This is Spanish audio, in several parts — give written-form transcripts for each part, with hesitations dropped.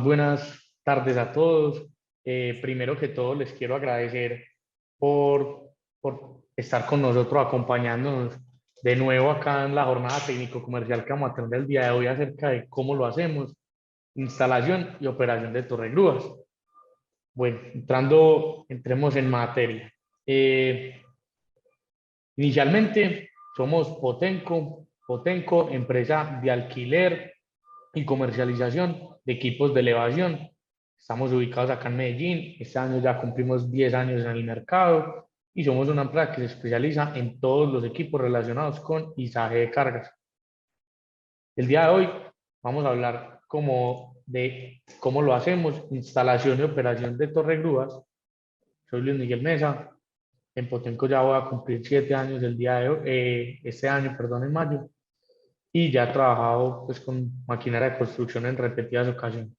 buenas tardes a todos. Primero que todo, les quiero agradecer por estar con nosotros, acompañándonos de nuevo acá en la jornada técnico-comercial que vamos a tener el día de hoy acerca de cómo lo hacemos, instalación y operación de torregrúas. Bueno, entremos en materia. Inicialmente, somos Potenco, empresa de alquiler y comercialización de equipos de elevación. Estamos ubicados acá en Medellín. Este año ya cumplimos 10 años en el mercado y somos una empresa que se especializa en todos los equipos relacionados con izaje de cargas. El día de hoy vamos a hablar de cómo lo hacemos, instalación y operación de torregrúas. Soy Luis Miguel Mesa. En Potenco ya voy a cumplir 7 años el día de hoy, este año, perdón, en mayo. Y ya he trabajado pues, con maquinaria de construcción en repetidas ocasiones.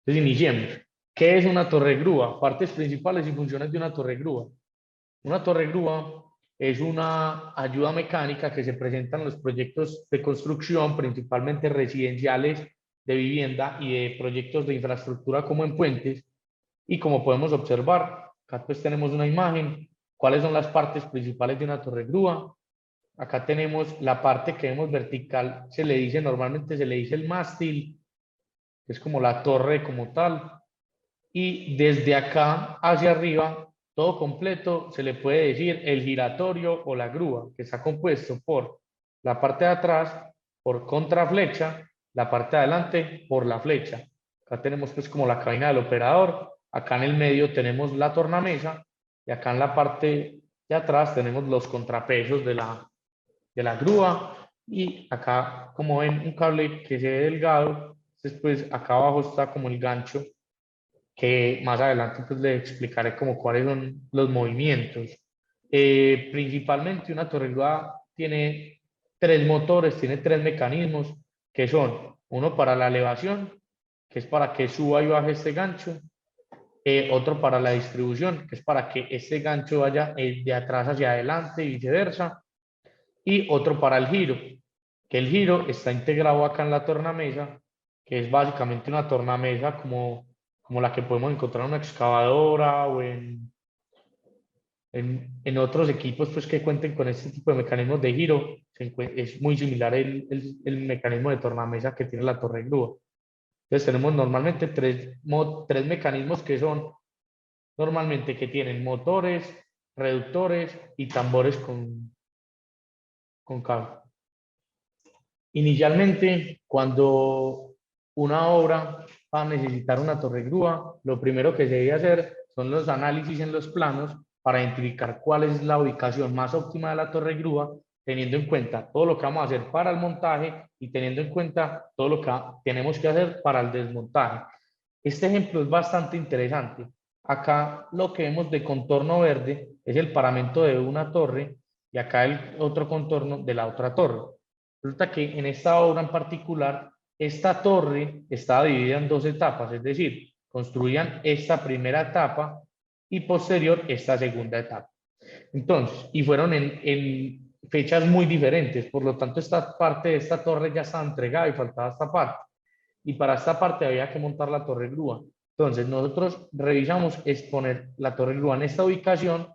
Entonces, iniciemos. ¿Qué es una torre grúa? Partes principales y funciones de una torre grúa. Una torre grúa es una ayuda mecánica que se presenta en los proyectos de construcción, principalmente residenciales, de vivienda y de proyectos de infraestructura como en puentes. Y como podemos observar, acá pues tenemos una imagen. ¿Cuáles son las partes principales de una torre grúa? Acá tenemos la parte que vemos vertical, normalmente se le dice el mástil, que es como la torre como tal. Y desde acá hacia arriba, todo completo, se le puede decir el giratorio o la grúa, que está compuesto por la parte de atrás, por contraflecha, la parte de adelante, por la flecha. Acá tenemos pues como la cabina del operador, acá en el medio tenemos la tornamesa y acá en la parte de atrás tenemos los contrapesos de la grúa y acá como ven un cable que se ve delgado, después acá abajo está como el gancho que más adelante pues le explicaré como cuáles son los movimientos. Principalmente una torregrúa tiene tres motores, tiene tres mecanismos que son uno para la elevación, que es para que suba y baje este gancho, otro para la distribución, que es para que este gancho vaya de atrás hacia adelante y viceversa, y otro para el giro, que el giro está integrado acá en la tornamesa, que es básicamente una tornamesa como la que podemos encontrar en una excavadora o en otros equipos pues, que cuenten con este tipo de mecanismos de giro. Es muy similar el mecanismo de tornamesa que tiene la torre grúa. Entonces tenemos normalmente tres mecanismos que son normalmente que tienen motores, reductores y tambores con cable. Inicialmente, cuando una obra va a necesitar una torre grúa, lo primero que se debe hacer son los análisis en los planos para identificar cuál es la ubicación más óptima de la torre grúa, teniendo en cuenta todo lo que vamos a hacer para el montaje y teniendo en cuenta todo lo que tenemos que hacer para el desmontaje. Este ejemplo es bastante interesante. Acá lo que vemos de contorno verde es el paramento de una torre y acá el otro contorno de la otra torre. Resulta que en esta obra en particular, esta torre estaba dividida en dos etapas, es decir, construían esta primera etapa y posterior esta segunda etapa. Entonces, y fueron en fechas muy diferentes, por lo tanto esta parte de esta torre ya estaba entregada y faltaba esta parte. Y para esta parte había que montar la torre grúa. Entonces nosotros revisamos exponer la torre grúa en esta ubicación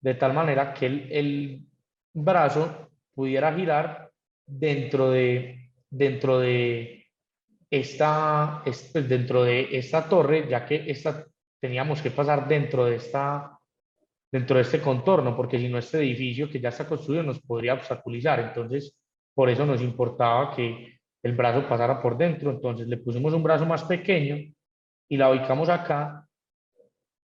de tal manera que el brazo pudiera girar dentro de dentro de esta torre, ya que teníamos que pasar dentro de este contorno, porque si no este edificio que ya está construido nos podría obstaculizar. Entonces, por eso nos importaba que el brazo pasara por dentro. Entonces le pusimos un brazo más pequeño y la ubicamos acá,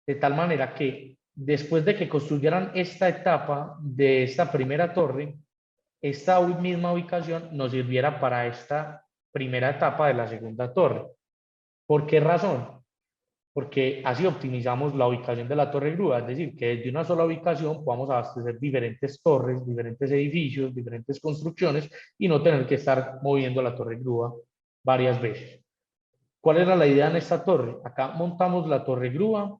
de tal manera que después de que construyeran esta etapa de esta primera torre, esta misma ubicación nos sirviera para esta primera etapa de la segunda torre. ¿Por qué razón? Porque así optimizamos la ubicación de la torre grúa, es decir, que desde una sola ubicación podamos abastecer diferentes torres, diferentes edificios, diferentes construcciones y no tener que estar moviendo la torre grúa varias veces. ¿Cuál era la idea en esta torre? Acá montamos la torre grúa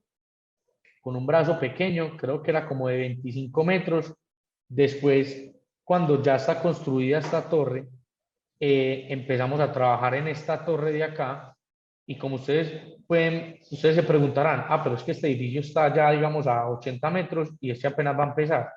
con un brazo pequeño, creo que era como de 25 metros. Después, cuando ya está construida esta torre, empezamos a trabajar en esta torre de acá Y como ustedes se preguntarán, ah, pero es que este edificio está ya, digamos, a 80 metros y este apenas va a empezar.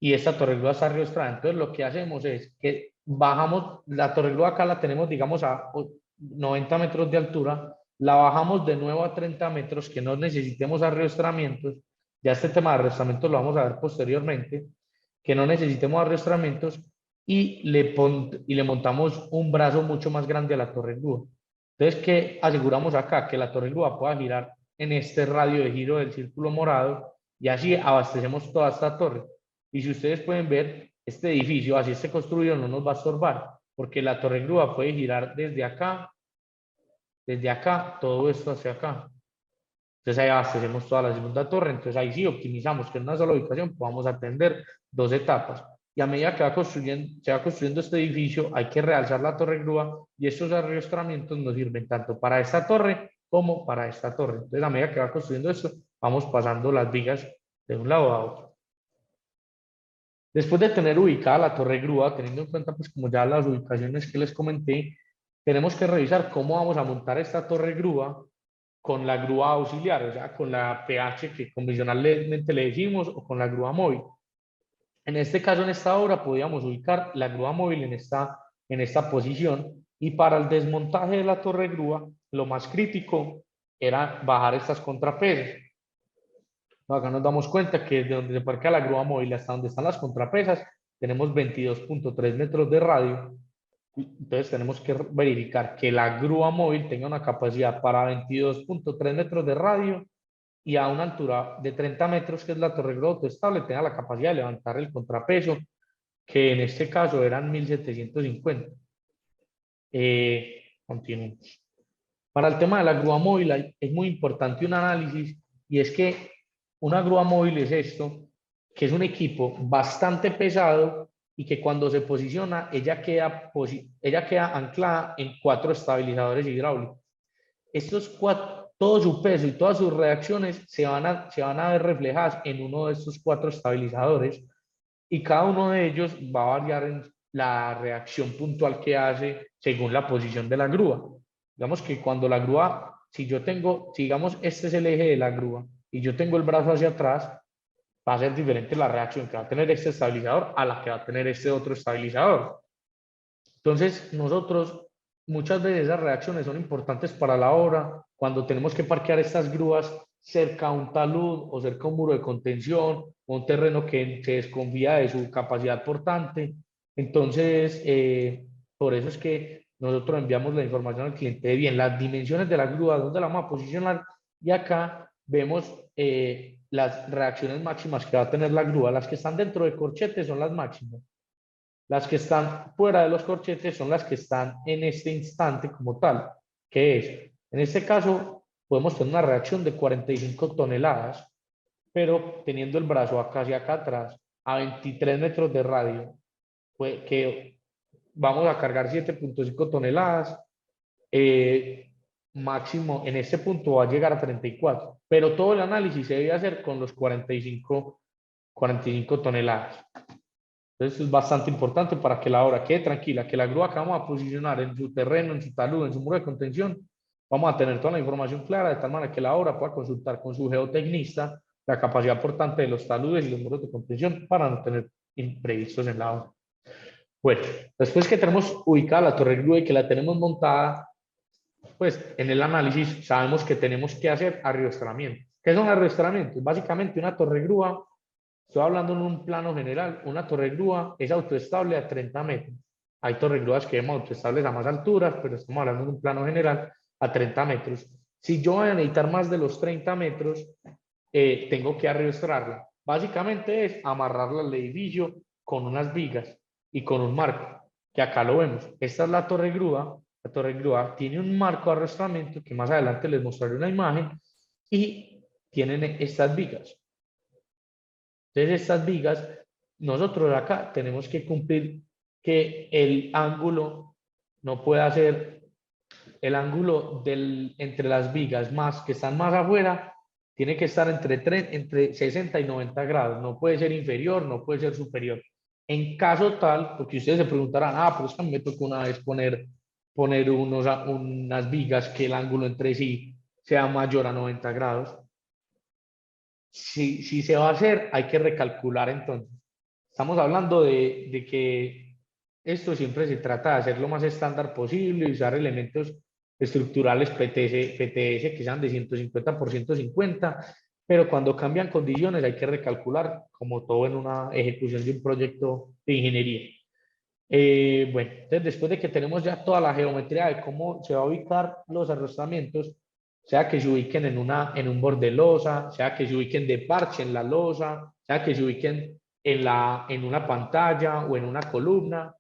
Y esta torregrúa está arrastrada. Entonces, lo que hacemos es que bajamos, la torregrúa acá la tenemos, digamos, a 90 metros de altura, la bajamos de nuevo a 30 metros, que no necesitemos arrastramientos. Ya este tema de arrastramientos lo vamos a ver posteriormente, que no necesitemos arrastramientos y le montamos un brazo mucho más grande a la torregrúa. Entonces, ¿qué aseguramos acá? Que la torregrúa pueda girar en este radio de giro del círculo morado y así abastecemos toda esta torre. Y si ustedes pueden ver, este edificio, así esté construido, no nos va a estorbar, porque la torre grúa puede girar desde acá, todo esto hacia acá. Entonces ahí abastecemos toda la segunda torre, entonces ahí sí optimizamos que en una sola ubicación podamos atender dos etapas. Y a medida que se va construyendo este edificio, hay que realzar la torre grúa y estos arrastramientos nos sirven tanto para esta torre como para esta torre. Entonces a medida que va construyendo esto, vamos pasando las vigas de un lado a otro. Después de tener ubicada la torre grúa, teniendo en cuenta pues como ya las ubicaciones que les comenté, tenemos que revisar cómo vamos a montar esta torre grúa con la grúa auxiliar, o sea, con la PH que convencionalmente le decimos o con la grúa móvil. En este caso, en esta obra, podíamos ubicar la grúa móvil en esta posición y para el desmontaje de la torre grúa, lo más crítico era bajar estas contrapesas. Acá nos damos cuenta que de donde se parquea la grúa móvil hasta donde están las contrapesas, tenemos 22.3 metros de radio. Entonces tenemos que verificar que la grúa móvil tenga una capacidad para 22.3 metros de radio y a una altura de 30 metros, que es la torre grúa autoestable, tenga la capacidad de levantar el contrapeso, que en este caso eran 1750. Continuamos. Para el tema de la grúa móvil es muy importante un análisis y es que una grúa móvil es esto, que es un equipo bastante pesado y que cuando se posiciona, ella queda anclada en 4 estabilizadores hidráulicos. Estos 4, todo su peso y todas sus reacciones se van a ver reflejadas en uno de estos 4 estabilizadores y cada uno de ellos va a variar en la reacción puntual que hace según la posición de la grúa. Digamos que cuando la grúa, si digamos, este es el eje de la grúa y yo tengo el brazo hacia atrás, va a ser diferente la reacción que va a tener este estabilizador a la que va a tener este otro estabilizador. Entonces, nosotros, muchas veces esas reacciones son importantes para la obra, cuando tenemos que parquear estas grúas cerca a un talud o cerca a un muro de contención o un terreno que se desconfía de su capacidad portante. Entonces, por eso es que nosotros enviamos la información al cliente de bien las dimensiones de la grúa, dónde la vamos a posicionar, y acá vemos las reacciones máximas que va a tener la grúa. Las que están dentro de corchetes son las máximas. Las que están fuera de los corchetes son las que están en este instante como tal, que es, en este caso, podemos tener una reacción de 45 toneladas, pero teniendo el brazo acá hacia acá atrás, a 23 metros de radio, que vamos a cargar 7.5 toneladas, máximo en este punto va a llegar a 34, pero todo el análisis se debe hacer con los 45 toneladas. Entonces es bastante importante para que la obra quede tranquila, que la grúa que vamos a posicionar en su terreno, en su talud, en su muro de contención, vamos a tener toda la información clara de tal manera que la obra pueda consultar con su geotecnista la capacidad portante de los taludes y los muros de contención para no tener imprevistos en la obra. Bueno, después que tenemos ubicada la torre grúa y que la tenemos montada, pues en el análisis sabemos que tenemos que hacer arrastramientos. ¿Qué son arrastramientos? Básicamente una torre grúa. Estoy hablando en un plano general, una torre grúa es autoestable a 30 metros. Hay torre grúas que vemos autoestables a más alturas, pero estamos hablando en un plano general a 30 metros. Si yo voy a necesitar más de los 30 metros, tengo que arrastrarla. Básicamente es amarrarla al edificio con unas vigas y con un marco, que acá lo vemos. Esta es la torre grúa. La torre grúa tiene un marco de arrastramiento que más adelante les mostraré una imagen y tienen estas vigas. Entonces, estas vigas, nosotros acá tenemos que cumplir que el ángulo no pueda ser el ángulo entre las vigas más que están más afuera, tiene que estar entre 60 y 90 grados, no puede ser inferior, no puede ser superior. En caso tal, porque ustedes se preguntarán, ah, pero es que a mí me tocó una vez poner poner unas vigas que el ángulo entre sí sea mayor a 90 grados. Si se va a hacer, hay que recalcular entonces. Estamos hablando de que esto siempre se trata de hacer lo más estándar posible y usar elementos estructurales PTS que sean de 150 por 150, pero cuando cambian condiciones hay que recalcular, como todo en una ejecución de un proyecto de ingeniería. Bueno, entonces después de que tenemos ya toda la geometría de cómo se va a ubicar los arrastramientos, sea que se ubiquen en un borde losa, sea que se ubiquen de parche en la losa, sea que se ubiquen en una pantalla o en una columna,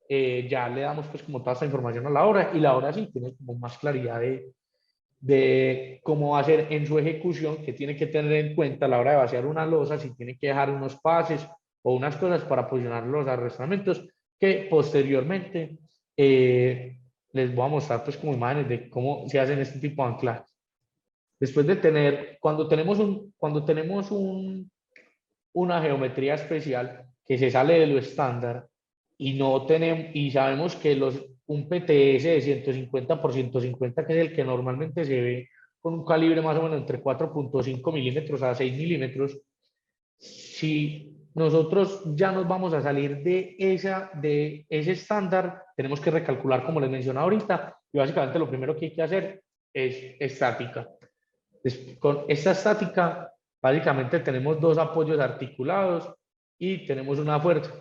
ya le damos pues como toda esta información a la obra y la obra sí tiene como más claridad de cómo va a ser en su ejecución, que tiene que tener en cuenta a la hora de vaciar una losa, si tiene que dejar unos pases o unas cosas para posicionar los arrastramientos, que posteriormente les voy a mostrar pues como imágenes de cómo se hacen este tipo de anclajes. Después de tener, cuando tenemos una geometría especial que se sale de lo estándar y no tenemos, y sabemos que un PTS de 150 por 150, que es el que normalmente se ve con un calibre más o menos entre 4.5 milímetros a 6 milímetros, si nosotros ya nos vamos a salir de ese estándar, tenemos que recalcular, como les mencioné ahorita, y básicamente lo primero que hay que hacer es estática. Con esta estática, básicamente tenemos dos apoyos articulados y tenemos una fuerza,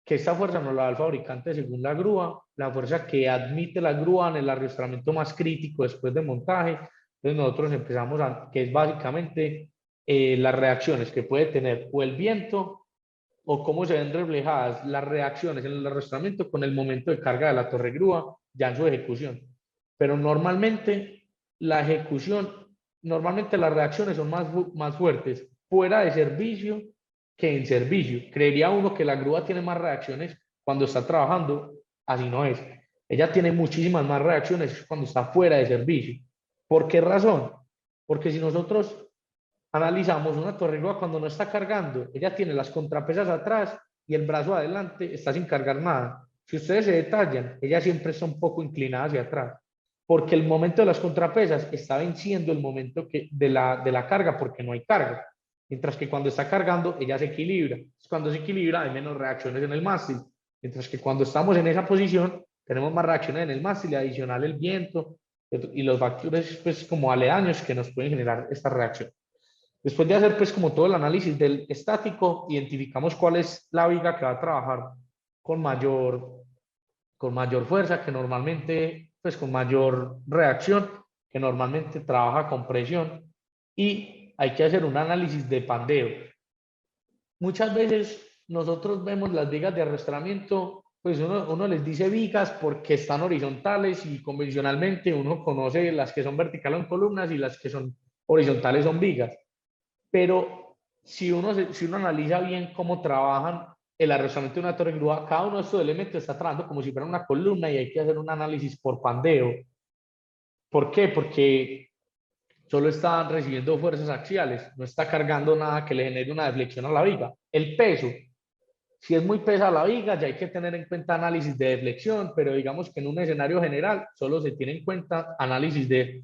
que esta fuerza nos la da el fabricante según la grúa, la fuerza que admite la grúa en el arrastramiento más crítico después de montaje. Entonces nosotros empezamos que es básicamente las reacciones que puede tener o el viento o cómo se ven reflejadas las reacciones en el arrastramiento con el momento de carga de la torre grúa ya en su ejecución. Pero normalmente la ejecución, normalmente las reacciones son más fuertes fuera de servicio que en servicio. Creería uno que la grúa tiene más reacciones cuando está trabajando, así no es. Ella tiene muchísimas más reacciones cuando está fuera de servicio. ¿Por qué razón? Porque si nosotros analizamos una torre grúa cuando no está cargando, ella tiene las contrapesas atrás y el brazo adelante está sin cargar nada. Si ustedes se detallan, ella siempre está un poco inclinada hacia atrás, porque el momento de las contrapesas está venciendo el momento de la carga porque no hay carga. Mientras que cuando está cargando, ella se equilibra. Cuando se equilibra, hay menos reacciones en el mástil. Mientras que cuando estamos en esa posición, tenemos más reacciones en el mástil y adicional el viento y los factores pues, como aledaños que nos pueden generar esta reacción. Después de hacer pues como todo el análisis del estático, identificamos cuál es la viga que va a trabajar con mayor fuerza, que normalmente, pues con mayor reacción, que normalmente trabaja con presión, y hay que hacer un análisis de pandeo. Muchas veces nosotros vemos las vigas de arrastramiento, pues uno les dice vigas porque están horizontales y convencionalmente uno conoce las que son verticales en columnas y las que son horizontales son vigas. Pero si uno analiza bien cómo trabajan el arrastramiento de una torre grúa, cada uno de estos elementos está trabajando como si fuera una columna y hay que hacer un análisis por pandeo. ¿Por qué? Porque solo está recibiendo fuerzas axiales, no está cargando nada que le genere una deflexión a la viga. El peso, si es muy pesada la viga, ya hay que tener en cuenta análisis de deflexión, pero digamos que en un escenario general solo se tiene en cuenta análisis de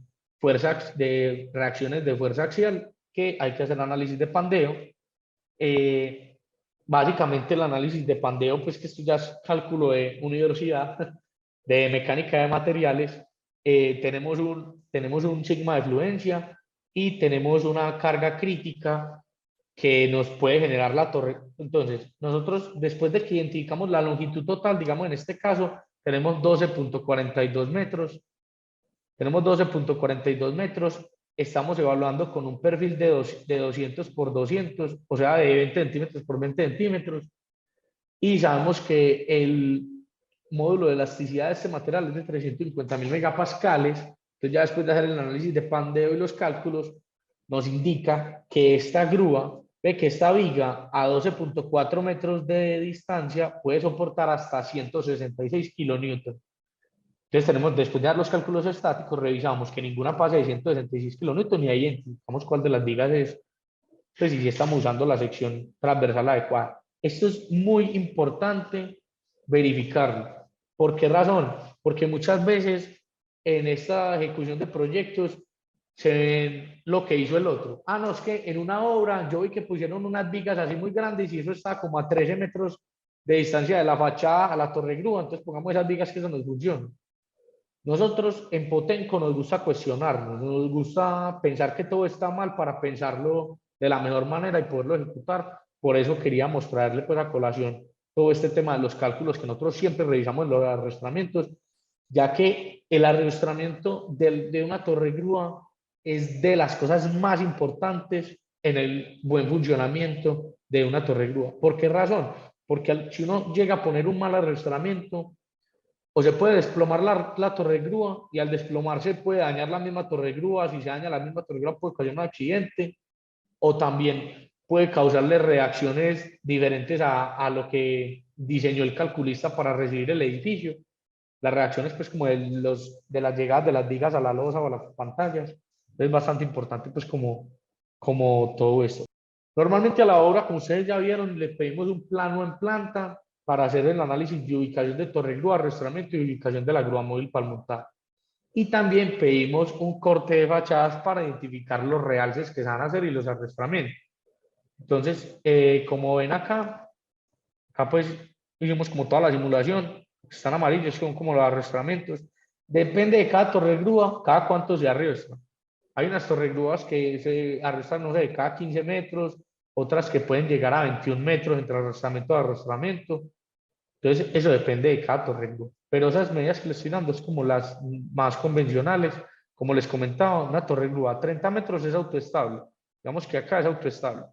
de reacciones de fuerza axial, que hay que hacer análisis de pandeo. Básicamente el análisis de pandeo, pues que esto ya es cálculo de universidad, de mecánica de materiales, tenemos un sigma de fluencia y tenemos una carga crítica que nos puede generar la torre. Entonces, nosotros después de que identificamos la longitud total, digamos en este caso, tenemos 12.42 metros, estamos evaluando con un perfil de 200 por 200, o sea, de 20 centímetros por 20 centímetros, y sabemos que el módulo de elasticidad de este material es de 350.000 megapascales. Entonces ya después de hacer el análisis de pandeo y los cálculos, nos indica que esta grúa, ve que esta viga a 12.4 metros de distancia puede soportar hasta 166 kilonewton. Entonces tenemos, después de dar los cálculos estáticos, revisamos que ninguna pase de 166 kilonewton y ahí identificamos cuál de las vigas es, pues si estamos usando la sección transversal adecuada. Esto es muy importante verificarlo, ¿Por qué razón? Porque muchas veces en esta ejecución de proyectos se ven lo que hizo el otro. Ah, no, es que en una obra yo vi que pusieron unas vigas así muy grandes y eso está como a 13 metros de distancia de la fachada a la torre grúa, entonces pongamos esas vigas que eso nos funciona. Nosotros en Potenco nos gusta cuestionarnos, nos gusta pensar que todo está mal para pensarlo de la mejor manera y poderlo ejecutar. Por eso queríamos traerle pues a colación todo este tema de los cálculos que nosotros siempre revisamos en los arrastramientos, ya que el arrastramiento de una torre grúa es de las cosas más importantes en el buen funcionamiento de una torre grúa. ¿Por qué razón? Porque si uno llega a poner un mal arrastramiento, o se puede desplomar la torre grúa y al desplomarse puede dañar la misma torre grúa. Si se daña la misma torre grúa puede causar un accidente o también puede causarle reacciones diferentes a lo que diseñó el calculista para recibir el edificio. Las reacciones pues como de las llegadas de las vigas a la losa o a las pantallas. Es bastante importante pues como todo esto. Normalmente a la obra, como ustedes ya vieron, le pedimos un plano en planta para hacer el análisis de ubicación de torre grúa, arrastramiento y ubicación de la grúa móvil para el montaje. Y también pedimos un corte de fachadas para identificar los realces que se van a hacer y los arrastramientos. Entonces, como ven acá pues hicimos como toda la simulación, están amarillos, son como los arrastramientos. Depende de cada torre grúa, cada cuánto se arrastra. Hay unas torres grúas que se arrastran, no sé, cada 15 metros, otras que pueden llegar a 21 metros entre arrastramiento y arrastramiento. Entonces, eso depende de cada torre grúa. Pero esas medidas que les estoy dando es como las más convencionales. Como les comentaba, una torre grúa a 30 metros es autoestable. Digamos que acá es autoestable.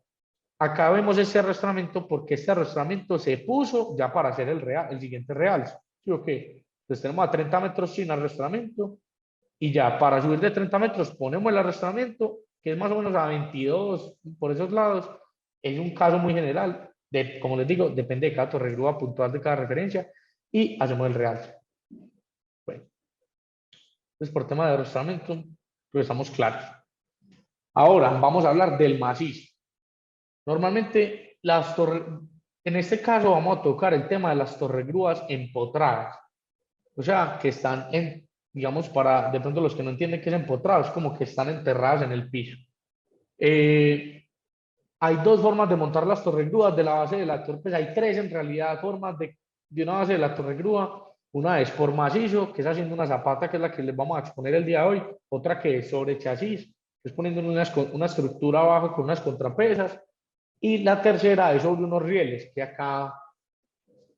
Acá vemos este arrastramiento porque este arrastramiento se puso ya para hacer el siguiente realce. ¿Sí o qué? Entonces tenemos a 30 metros sin arrastramiento y ya para subir de 30 metros ponemos el arrastramiento, que es más o menos a 22 por esos lados. Es un caso muy general, como les digo, depende de cada torre grúa puntual de cada referencia y hacemos el realce. Bueno, entonces por tema de arrastramiento, pues estamos claros. Ahora vamos a hablar del macizo. Normalmente las torres, en este caso vamos a tocar el tema de las torregrúas empotradas, o sea, que están en, digamos, para de pronto los que no entienden qué es empotrado, es como que están enterradas en el piso. Hay dos formas de montar las torregrúas de la base de la torre, pues hay tres en realidad formas de una base de la torregrúa. Una es por macizo, que es haciendo una zapata, que es la que les vamos a exponer el día de hoy. Otra que es sobre chasis, que es poniendo una estructura abajo con unas contrapesas. Y la tercera es sobre unos rieles, que acá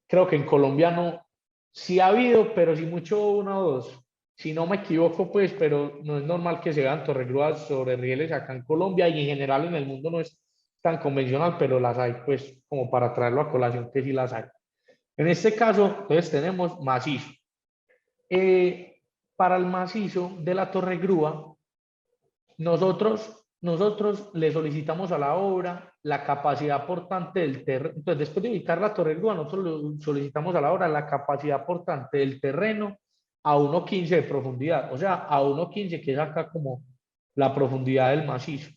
creo que en Colombia no, sí ha habido, pero sí mucho uno o dos. Si no me equivoco, pues, pero no es normal que se vean torregrúas sobre rieles acá en Colombia y en general en el mundo no es tan convencional, pero las hay, pues, como para traerlo a colación, que sí las hay. En este caso, entonces tenemos macizo. Para el macizo de la torregrúa, nosotros le solicitamos a la obra la capacidad portante del terreno. Entonces, después de ubicar la torre grúa, nosotros le solicitamos a la obra la capacidad portante del terreno a 1,15 de profundidad. O sea, a 1,15, que es acá como la profundidad del macizo.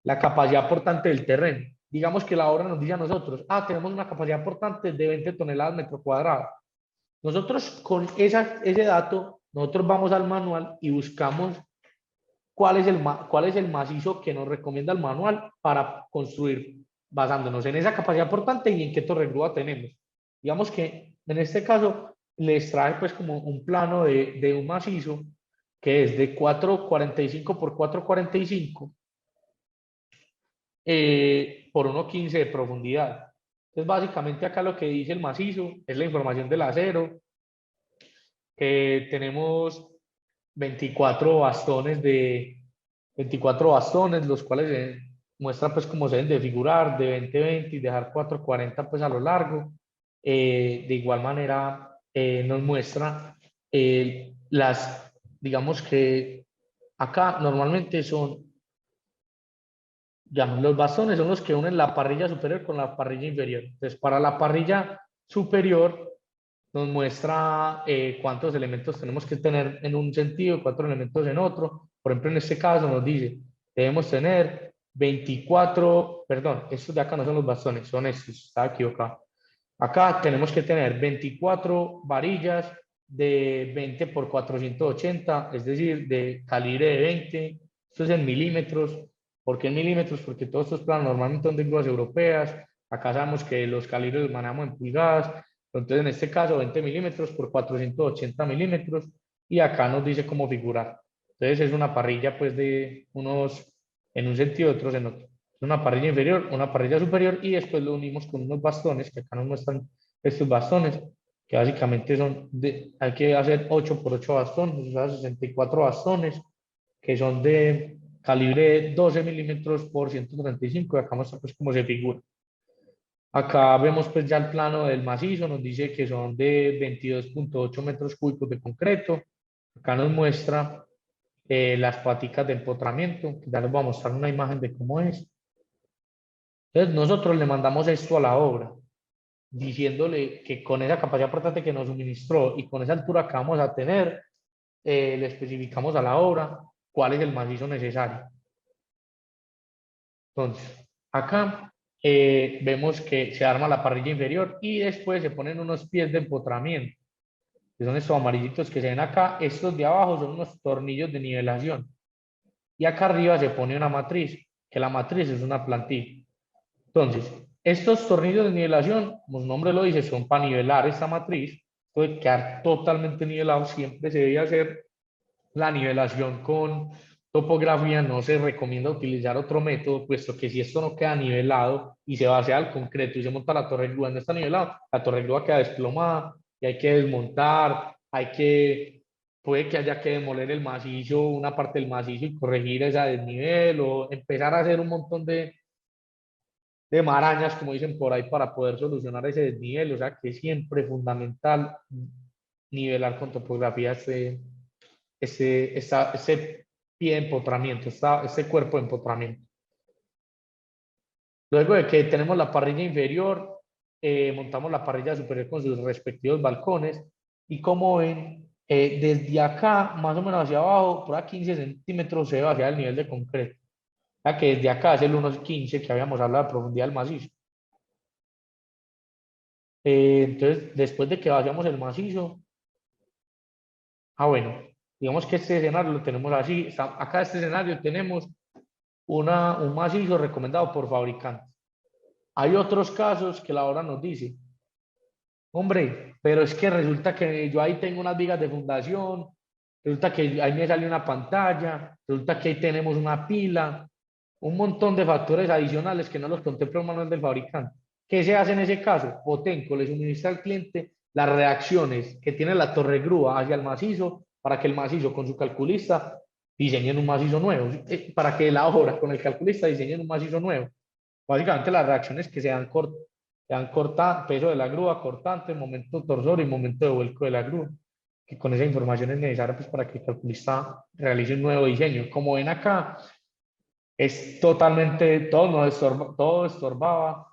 La capacidad portante del terreno. Digamos que la obra nos dice a nosotros, tenemos una capacidad portante de 20 toneladas metro cuadrado. Nosotros con ese dato, nosotros vamos al manual y buscamos cuál es el macizo que nos recomienda el manual para construir, basándonos en esa capacidad portante y en qué torregrúa tenemos. Digamos que en este caso les trae pues como un plano de un macizo que es de 4,45 por 4,45 por 1,15 de profundidad. Entonces básicamente acá lo que dice el macizo es la información del acero, que tenemos 24 bastones, los cuales muestran pues cómo se deben de figurar de 20-20 y dejar 4,40 pues a lo largo. De igual manera nos muestra digamos que acá normalmente los bastones son los que unen la parrilla superior con la parrilla inferior. Entonces para la parrilla superior nos muestra cuántos elementos tenemos que tener en un sentido, cuántos elementos en otro. Por ejemplo, en este caso nos dice, debemos tener 24, perdón, estos de acá no son los bastones, son estos, estaba equivocado. Acá tenemos que tener 24 varillas de 20 por 480, es decir, de calibre de 20. Esto es en milímetros. ¿Por qué en milímetros? Porque todos estos planos normalmente son de grúas europeas. Acá sabemos que los calibres los manejamos en pulgadas. Entonces, en este caso, 20 milímetros por 480 milímetros. Y acá nos dice cómo figurar. Entonces, es una parrilla pues de unos en un sentido, otros en otro. Una parrilla inferior, una parrilla superior y después lo unimos con unos bastones, que acá nos muestran estos bastones, que básicamente son, hay que hacer 8 por 8 bastones, o sea, 64 bastones, que son de calibre 12 milímetros por 135, y acá muestra pues cómo se figura. Acá vemos pues ya el plano del macizo, nos dice que son de 22.8 metros cúbicos de concreto. Acá nos muestra las paticas de empotramiento, ya les voy a mostrar una imagen de cómo es. Entonces nosotros le mandamos esto a la obra, diciéndole que con esa capacidad portante que nos suministró y con esa altura que vamos a tener, le especificamos a la obra cuál es el macizo necesario. Entonces, acá vemos que se arma la parrilla inferior y después se ponen unos pies de empotramiento, que son estos amarillitos que se ven acá. Estos de abajo son unos tornillos de nivelación. Y acá arriba se pone una matriz, que la matriz es una plantilla. Entonces, estos tornillos de nivelación, como su nombre lo dice, son para nivelar esta matriz. Puede quedar totalmente nivelado. Siempre se debe hacer la nivelación con topografía. No se recomienda utilizar otro método, puesto que si esto no queda nivelado y se base al concreto y se monta la torre grúa, no está nivelado, la torre grúa queda desplomada y hay que desmontar, puede que haya que demoler el macizo, una parte del macizo y corregir ese desnivel o empezar a hacer un montón de marañas, como dicen por ahí, para poder solucionar ese desnivel. O sea que es siempre fundamental nivelar con topografía ese pie de empotramiento, ese cuerpo de empotramiento. Luego de que tenemos la parrilla inferior, montamos la parrilla superior con sus respectivos balcones y como ven, desde acá, más o menos hacia abajo, por a 15 centímetros se va hacia el nivel de concreto. Ya que desde acá es el 1,15 que habíamos hablado de profundidad del macizo. Entonces, después de que vaciamos el macizo, bueno, digamos que este escenario lo tenemos así. Acá este escenario tenemos un macizo recomendado por fabricantes. Hay otros casos que la obra nos dice, hombre, pero es que resulta que yo ahí tengo unas vigas de fundación, resulta que ahí me sale una pantalla, resulta que ahí tenemos una pila, un montón de factores adicionales que no los contempla el manual del fabricante. ¿Qué se hace en ese caso? Potenco le suministra al cliente las reacciones que tiene la torre grúa hacia el macizo para que el macizo con su calculista diseñen un macizo nuevo, para que la obra con el calculista diseñen un macizo nuevo. Básicamente las reacciones que se dan corta, peso de la grúa, cortante, momento torsor y momento de vuelco de la grúa, que con esa información es necesaria pues, para que el calculista realice un nuevo diseño. Como ven acá, es totalmente, todo estorbaba,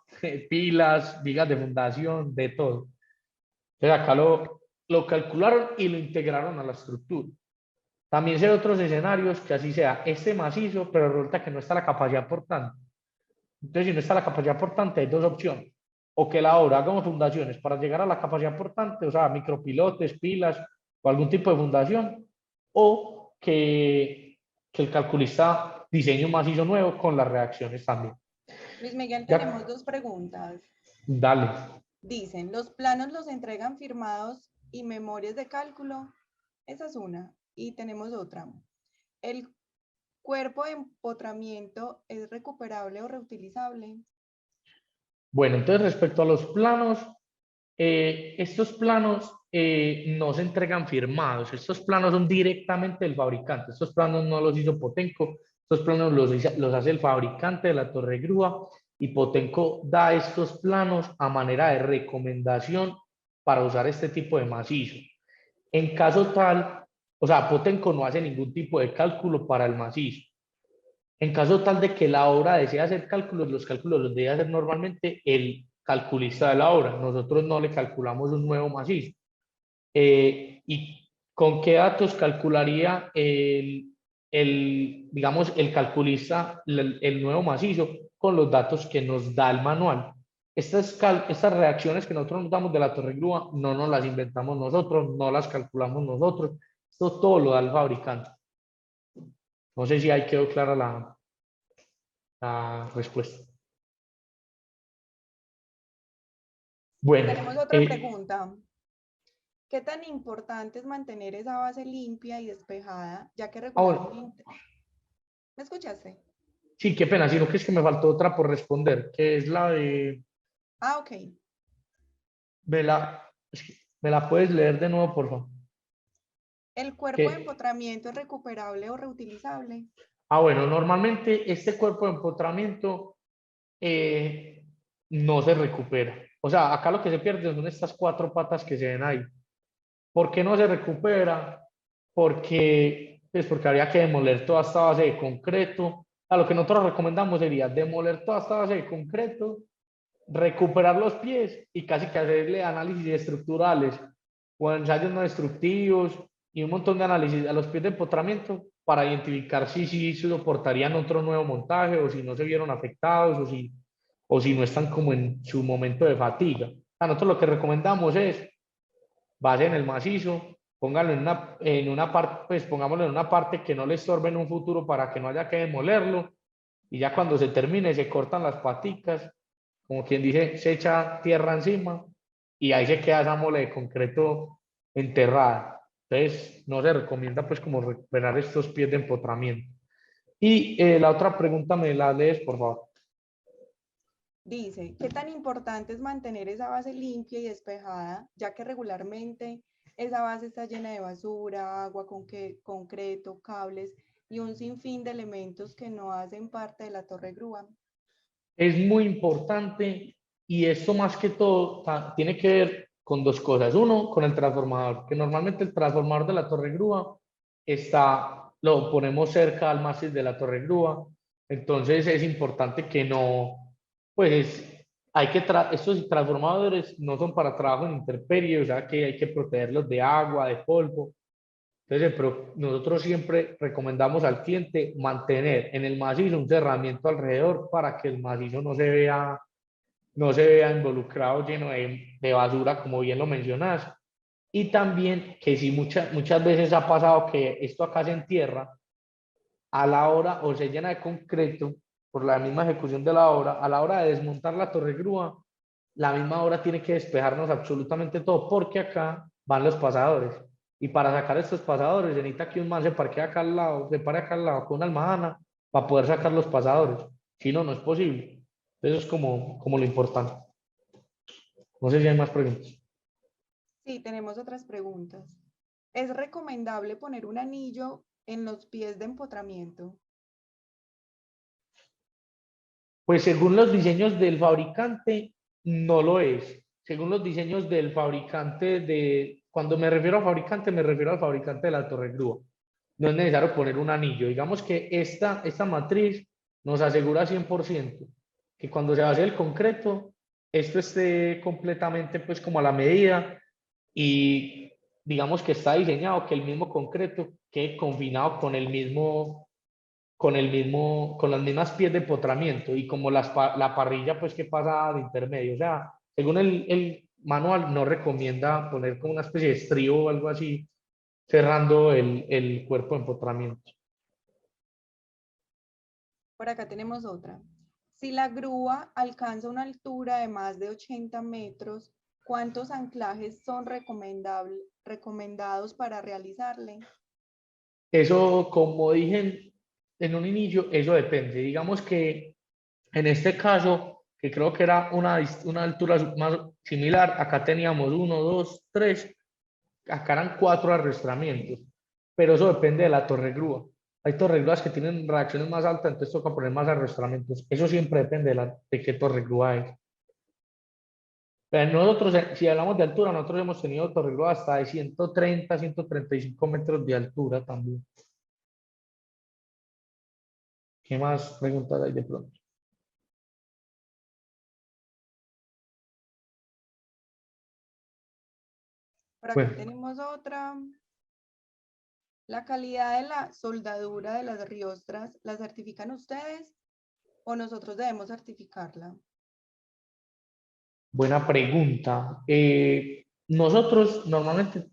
pilas, vigas de fundación, de todo. Entonces acá lo calcularon y lo integraron a la estructura. También se ve otros escenarios que así sea este macizo, pero resulta que no está la capacidad portante. Entonces, si no está la capacidad portante, hay dos opciones. O que la obra hagamos fundaciones para llegar a la capacidad portante, o sea, micropilotes, pilas o algún tipo de fundación, o que el calculista diseñe un macizo nuevo con las reacciones también. Luis Miguel, Ya, tenemos dos preguntas. dale. Dicen, ¿los planos los entregan firmados y memorias de cálculo? Esa es una. Y tenemos otra. ¿El cuerpo de empotramiento es recuperable o reutilizable? Bueno, entonces respecto a los planos, estos planos no se entregan firmados, estos planos son directamente del fabricante, estos planos no los hizo Potenco, estos planos los hace el fabricante de la torre grúa y Potenco da estos planos a manera de recomendación para usar este tipo de macizo. En caso tal, o sea, Potenco no hace ningún tipo de cálculo para el macizo. En caso tal de que la obra desee hacer cálculos, los cálculos los debe hacer normalmente el calculista de la obra. Nosotros no le calculamos un nuevo macizo. ¿Y con qué datos calcularía digamos, el calculista el nuevo macizo? Con los datos que nos da el manual. estas reacciones que nosotros nos damos de la torre grúa no nos las inventamos nosotros, no las calculamos nosotros. Esto todo lo da el fabricante. No sé si ahí quedó clara la respuesta. Bueno, Tenemos otra pregunta. ¿Qué tan importante es mantener esa base limpia y despejada, ya que bueno, regularmente... ¿Me escuchaste? sí, qué pena, sino que es que me faltó otra por responder, que es la de, Ah, ok. me la, me la puedes leer de nuevo, por favor. ¿El cuerpo de Que, empotramiento es recuperable o reutilizable? bueno, normalmente este cuerpo de empotramiento eh, no se recupera. O sea, acá lo que se pierde son estas cuatro patas que se ven ahí. ¿Por qué no se recupera? Porque habría que demoler toda esta base de concreto. A lo que nosotros recomendamos sería demoler toda esta base de concreto, recuperar los pies y casi que hacerle análisis estructurales o ensayos no destructivos y un montón de análisis a los pies de empotramiento para identificar si soportarían otro nuevo montaje o si no se vieron afectados o si no están como en su momento de fatiga. A nosotros lo que recomendamos es base en el macizo, póngalo en una parte, pues pongámoslo en una parte que no le estorbe en un futuro para que no haya que demolerlo y ya cuando se termine se cortan las paticas, como quien dice, se echa tierra encima y ahí se queda esa mole de concreto enterrada. Entonces no se recomienda pues como recuperar estos pies de empotramiento. Y la otra pregunta me la lees, por favor. Dice, ¿qué tan importante es mantener esa base limpia y despejada, ya que regularmente esa base está llena de basura, agua, concreto, cables y un sinfín de elementos que no hacen parte de la torre grúa? Es muy importante y esto más que todo tiene que ver con dos cosas. Uno, con el transformador, que normalmente el transformador de la torre grúa lo ponemos cerca al mástil de la torre grúa. Entonces es importante que no, pues estos transformadores no son para trabajo en intemperie, o sea que hay que protegerlos de agua, de polvo. Entonces, pero nosotros siempre recomendamos al cliente mantener en el macizo un cerramiento alrededor para que el macizo no se vea involucrado lleno de basura, como bien lo mencionas. Y también que si muchas veces ha pasado que esto acá se entierra, a la hora o se llena de concreto por la misma ejecución de la obra, a la hora de desmontar la torre grúa, la misma obra tiene que despejarnos absolutamente todo, porque acá van los pasadores. Y para sacar estos pasadores, se necesita que un man se parquee acá al lado, se pare acá al lado con una almahana para poder sacar los pasadores. Si no, no es posible. Eso es como lo importante. No sé si hay más preguntas. Sí, tenemos otras preguntas. ¿Es recomendable poner un anillo en los pies de empotramiento? Pues según los diseños del fabricante, no lo es. Según los diseños del fabricante cuando me refiero a fabricante, me refiero al fabricante de la torre grúa. No es necesario poner un anillo. Digamos que esta matriz nos asegura 100% que cuando se hace el concreto, esto esté completamente pues como a la medida y digamos que está diseñado que el mismo concreto quede combinado con las mismas pies de empotramiento y como la parrilla pues que pasa de intermedio. O sea, según el manual no recomienda poner como una especie de estribo o algo así cerrando el cuerpo de empotramiento. Por acá tenemos otra. Si la grúa alcanza una altura de más de 80 metros, ¿cuántos anclajes son recomendados para realizarle? Eso, como dije en un inicio, eso depende. Digamos que en este caso, que creo que era una altura más similar, acá teníamos uno, dos, tres, acá eran cuatro arrastramientos, pero eso depende de la torre grúa. Hay torre grúas que tienen reacciones más altas, entonces toca poner más arrastramientos. Eso siempre depende de qué torre grúa es. Pero nosotros, si hablamos de altura, nosotros hemos tenido torre grúa hasta de 130, 135 metros de altura también. ¿Qué más preguntas hay de pronto? Por acá Bueno, tenemos otra. ¿La calidad de la soldadura de las riostras la certifican ustedes o nosotros debemos certificarla? Buena pregunta. Nosotros normalmente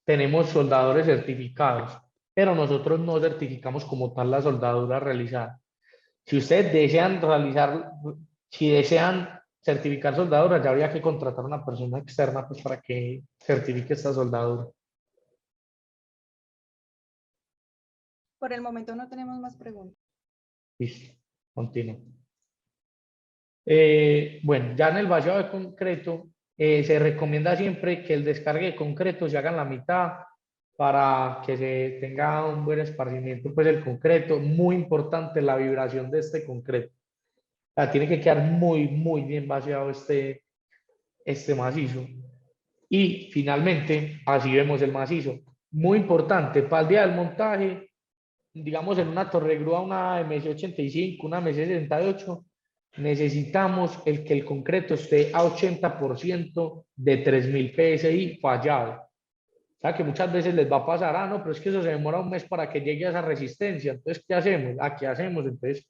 tenemos soldadores certificados, pero nosotros no certificamos como tal la soldadura realizada. Si ustedes desean realizar, si desean certificar soldadura, ya habría que contratar a una persona externa pues, para que certifique esta soldadura. Por el momento no tenemos más preguntas. Listo, continúo. Bueno, ya en el vaciado de concreto, se recomienda siempre que el descargue de concreto se haga en la mitad para que se tenga un buen esparcimiento, pues el concreto, muy importante la vibración de este concreto. O sea, tiene que quedar muy, muy bien vaciado este macizo. Y finalmente, así vemos el macizo. Muy importante, para el día del montaje, digamos en una torregrúa, una MS85, una MS68, necesitamos que el concreto esté a 80% de 3000 PSI fallado. O sea que muchas veces les va a pasar, ah, no, pero es que eso se demora un mes para que llegue a esa resistencia. Entonces, ¿qué hacemos? ¿Qué hacemos? Entonces,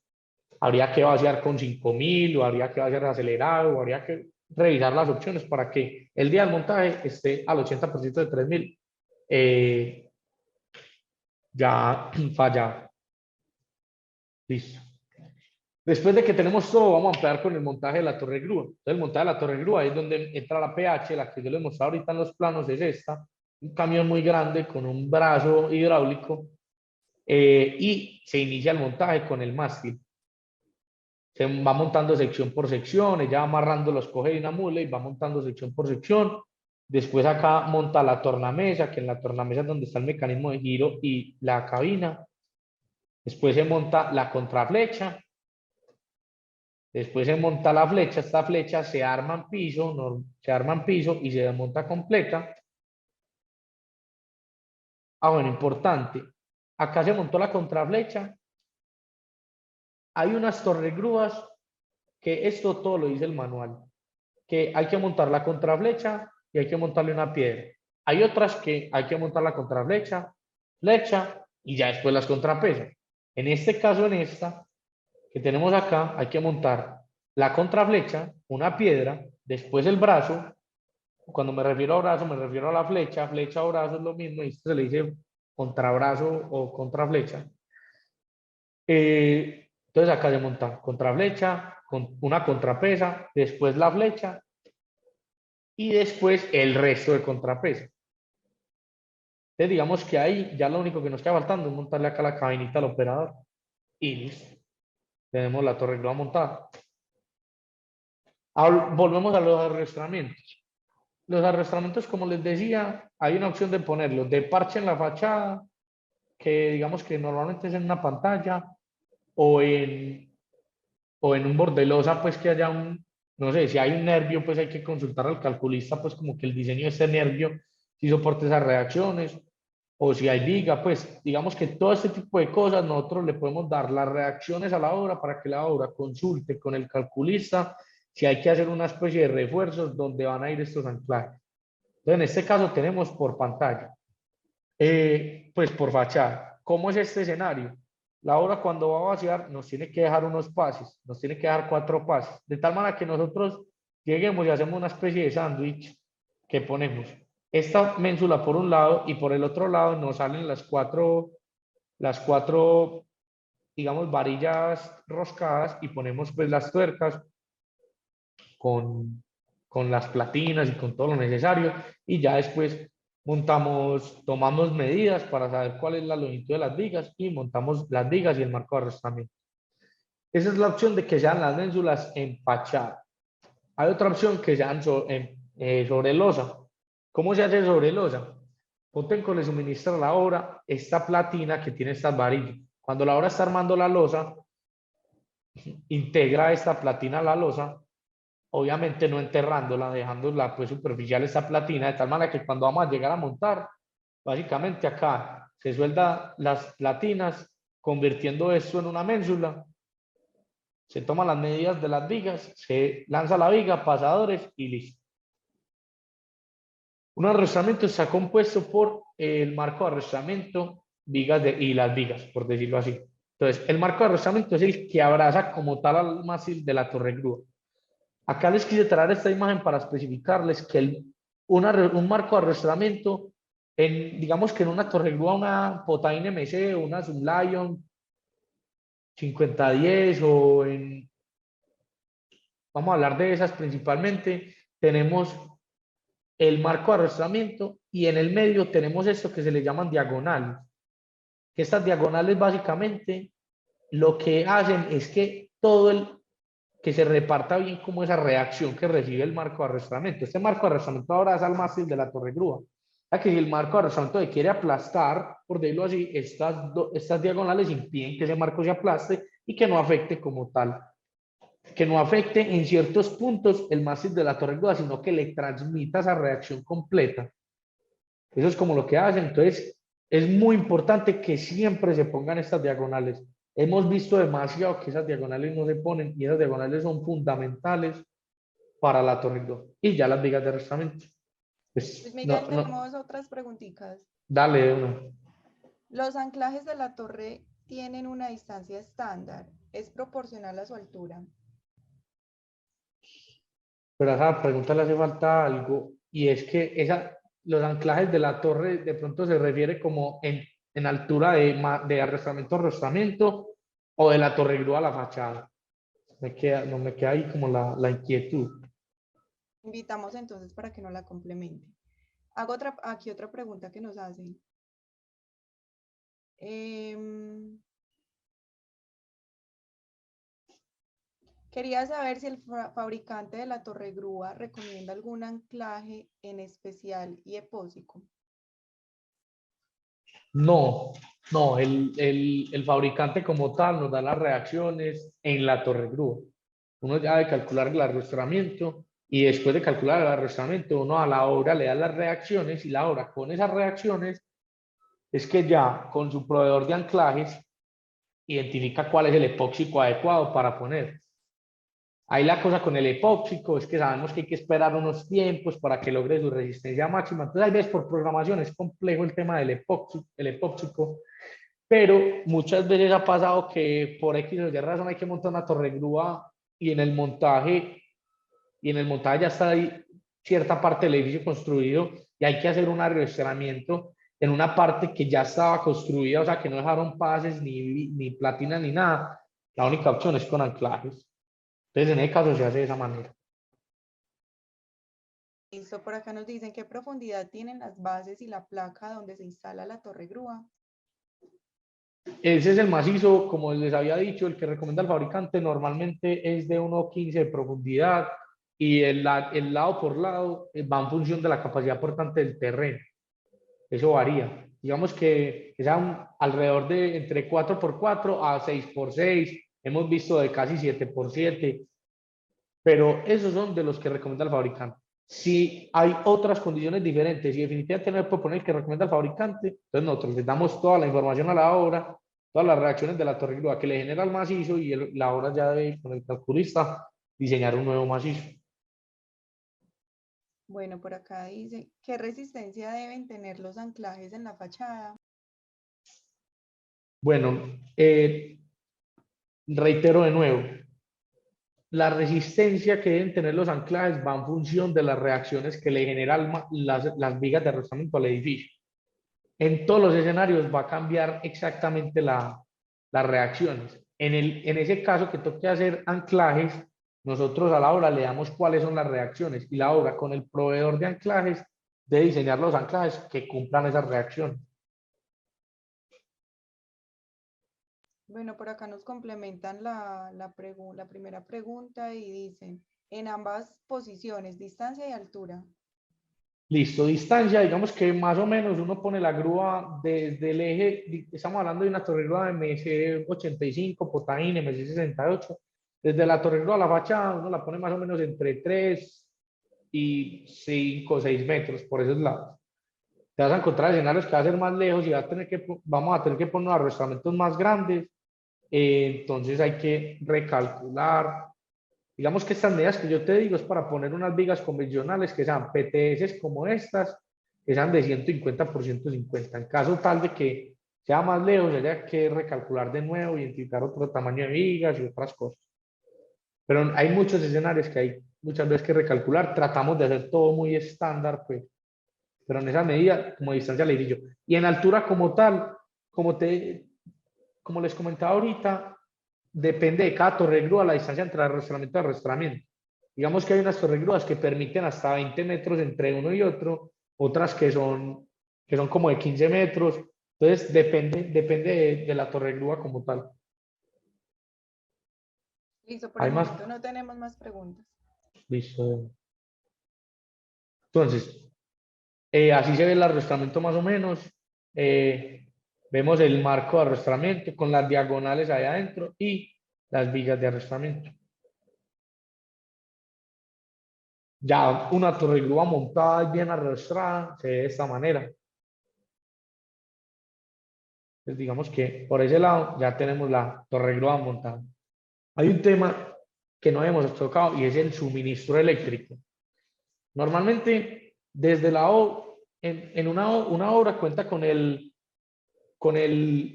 habría que vaciar con 5000 o habría que vaciar acelerado o habría que revisar las opciones para que el día del montaje esté al 80% de 3000 ya fallado. Listo. Después de que tenemos todo, vamos a empezar con el montaje de la torre grúa. Entonces, el montaje de la torre grúa es donde entra la PH, la que yo les mostré ahorita en los planos es esta, un camión muy grande con un brazo hidráulico y se inicia el montaje con el mástil. Se va montando sección por sección, ella va amarrando los coge de una mula y va montando sección por sección. Después acá monta la tornamesa, que en la tornamesa es donde está el mecanismo de giro y la cabina. Después se monta la contraflecha. Después se monta la flecha, esta flecha se arma en piso, se arma en piso y se desmonta completa. Bueno, importante. Acá se montó la contraflecha. Hay unas torregrúas que esto todo lo dice el manual, que hay que montar la contraflecha y hay que montarle una piedra. Hay otras que hay que montar la contraflecha, flecha y ya después las contrapesas. En este caso, en esta que tenemos acá, hay que montar la contraflecha, una piedra, después el brazo. Cuando me refiero a brazo, me refiero a la flecha. Flecha o brazo es lo mismo y esto se le dice contrabrazo o contraflecha. Entonces acá se monta contraflecha, con una contrapesa, después la flecha y después el resto de contrapesa. Entonces digamos que ahí ya lo único que nos queda faltando es montarle acá la cabinita al operador y listo. Tenemos la torre grúa montada. Ahora, volvemos a los arrastramientos. Los arrastramientos, como les decía, hay una opción de ponerlos de parche en la fachada, que digamos que normalmente es en una pantalla, o en un bordelosa, pues que haya un, no sé, si hay un nervio, pues hay que consultar al calculista, pues como que el diseño de este nervio, si soporta esas reacciones, o si hay viga, pues digamos que todo este tipo de cosas nosotros le podemos dar las reacciones a la obra para que la obra consulte con el calculista si hay que hacer una especie de refuerzos donde van a ir estos anclajes. Entonces, en este caso tenemos por pantalla, pues por fachada. ¿Cómo es este escenario? La obra cuando va a vaciar nos tiene que dejar unos pases, nos tiene que dejar 4 pases, de tal manera que nosotros lleguemos y hacemos una especie de sándwich que ponemos esta ménsula por un lado y por el otro lado nos salen las cuatro, digamos, varillas roscadas y ponemos pues las tuercas con las platinas y con todo lo necesario y ya después tomamos medidas para saber cuál es la longitud de las vigas y montamos las vigas y el marco de arrastramiento. Esa es la opción de que sean las ménsulas en fachada. Hay otra opción que sean sobre losa. ¿Cómo se hace sobre losa? Potenco le suministra a la obra esta platina que tiene estas varillas. Cuando la obra está armando la losa, integra esta platina a la losa, obviamente no enterrándola, dejándola pues superficial esta platina, de tal manera que cuando vamos a llegar a montar, básicamente acá se suelda las platinas, convirtiendo esto en una ménsula, se toman las medidas de las vigas, se lanza la viga, pasadores y listo. Un arrastramiento está compuesto por el marco de arrastramiento, vigas y las vigas, por decirlo así. Entonces, el marco de arrastramiento es el que abraza como tal al mástil de la torre grúa. Acá les quise traer esta imagen para especificarles que un marco de arrastramiento, digamos que en una torregrúa, una Potain MC, una Zoomlion 5010 o vamos a hablar de esas principalmente, tenemos el marco de arrastramiento y en el medio tenemos esto que se le llaman diagonales. Estas diagonales básicamente lo que hacen es que que se reparta bien como esa reacción que recibe el marco de arrastramiento. Este marco de arrastramiento ahora es al mástil de la torre grúa. Ya que si el marco de arrastramiento se quiere aplastar, por decirlo así, estas diagonales impiden que ese marco se aplaste y que no afecte como tal, que no afecte en ciertos puntos el mástil de la torre grúa, sino que le transmita esa reacción completa. Eso es como lo que hacen. Entonces, es muy importante que siempre se pongan estas diagonales. Hemos visto demasiado que esas diagonales no se ponen y esas diagonales son fundamentales para la torre 2 y ya las vigas de arrastramiento. Luis Pues, Miguel, tenemos otras preguntitas. dale uno. Los anclajes de la torre tienen una distancia estándar. ¿Es proporcional a su altura? Pero a esa pregunta le hace falta algo y es que los anclajes de la torre de pronto se refiere como en altura de arrastramiento a arrastramiento o de la torre grúa a la fachada. No me queda ahí como la inquietud. Invitamos entonces para que nos la complemente. Hago aquí otra pregunta que nos hacen. Quería saber si el fabricante de la torre grúa recomienda algún anclaje en especial y epóxico. No, no, el fabricante como tal nos da las reacciones en la torre grúa. Uno ya debe calcular el arrastramiento y después de calcular el arrastramiento, uno a la obra le da las reacciones y la obra con esas reacciones es que ya con su proveedor de anclajes identifica cuál es el epóxico adecuado para poner. Ahí la cosa con el epóxico es que sabemos que hay que esperar unos tiempos para que logre su resistencia máxima. Entonces, a veces por programación es complejo el tema del epóxico, pero muchas veces ha pasado que por X o Y razón hay que montar una torre grúa y en el montaje ya está ahí cierta parte del edificio construido y hay que hacer un arrastramiento en una parte que ya estaba construida, o sea que no dejaron pases ni platina ni nada. La única opción es con anclajes. Entonces, en ese caso se hace de esa manera. Listo, por acá nos dicen qué profundidad tienen las bases y la placa donde se instala la torre grúa. Ese es el macizo, como les había dicho, el que recomienda el fabricante normalmente es de 1,15 de profundidad y el lado por lado va en función de la capacidad portante del terreno. Eso varía. Digamos que sea alrededor de entre 4x4 a 6x6. Hemos visto de casi 7x7. Pero esos son de los que recomienda el fabricante. Si hay otras condiciones diferentes y definitivamente no es proponer que recomienda el fabricante, entonces nosotros les damos toda la información a la obra, todas las reacciones de la torre grúa que le genera el macizo y la obra ya debe, con el calculista, diseñar un nuevo macizo. Bueno, por acá dice, ¿qué resistencia deben tener los anclajes en la fachada? Bueno, reitero de nuevo, la resistencia que deben tener los anclajes va en función de las reacciones que le generan las vigas de arrastramiento al edificio. En todos los escenarios va a cambiar exactamente las reacciones. En ese caso que toque hacer anclajes, nosotros a la obra le damos cuáles son las reacciones y la obra con el proveedor de anclajes de diseñar los anclajes que cumplan esas reacciones. Bueno, por acá nos complementan la primera pregunta y dicen, en ambas posiciones, distancia y altura. Listo, distancia, digamos que más o menos uno pone la grúa desde el eje, estamos hablando de una torre grúa de MC85, Potain, MC68, desde la torre grúa a la fachada uno la pone más o menos entre 3 y 5 o 6 metros por esos lados. Te vas a encontrar escenarios que va a ser más lejos y vamos a tener que poner arrastramientos más grandes, entonces hay que recalcular. Digamos que estas medidas que yo te digo es para poner unas vigas convencionales que sean PTS como estas, que sean de 150 por 150. En caso tal de que sea más lejos, haya que recalcular de nuevo, identificar otro tamaño de vigas y otras cosas. Pero hay muchos escenarios que hay muchas veces que recalcular, tratamos de hacer todo muy estándar, pues, pero en esa medida, como distancia le dije yo. Y en altura como tal, como les comentaba ahorita, depende de cada torregrúa la distancia entre arrastramiento y arrastramiento. Digamos que hay unas torregrúas que permiten hasta 20 metros entre uno y otro, otras que son como de 15 metros. Entonces, depende de la torregrúa como tal. Listo, por el Hay más. momento no tenemos más preguntas. Listo. Entonces, así se ve el arrastramiento más o menos. Vemos el marco de arrastramiento con las diagonales ahí adentro y las vigas de arrastramiento. Ya una torregrúa montada y bien arrastrada se ve de esta manera. Entonces digamos que por ese lado ya tenemos la torregrúa montada. Hay un tema que no hemos tocado y es el suministro eléctrico. Normalmente desde la en una obra cuenta con el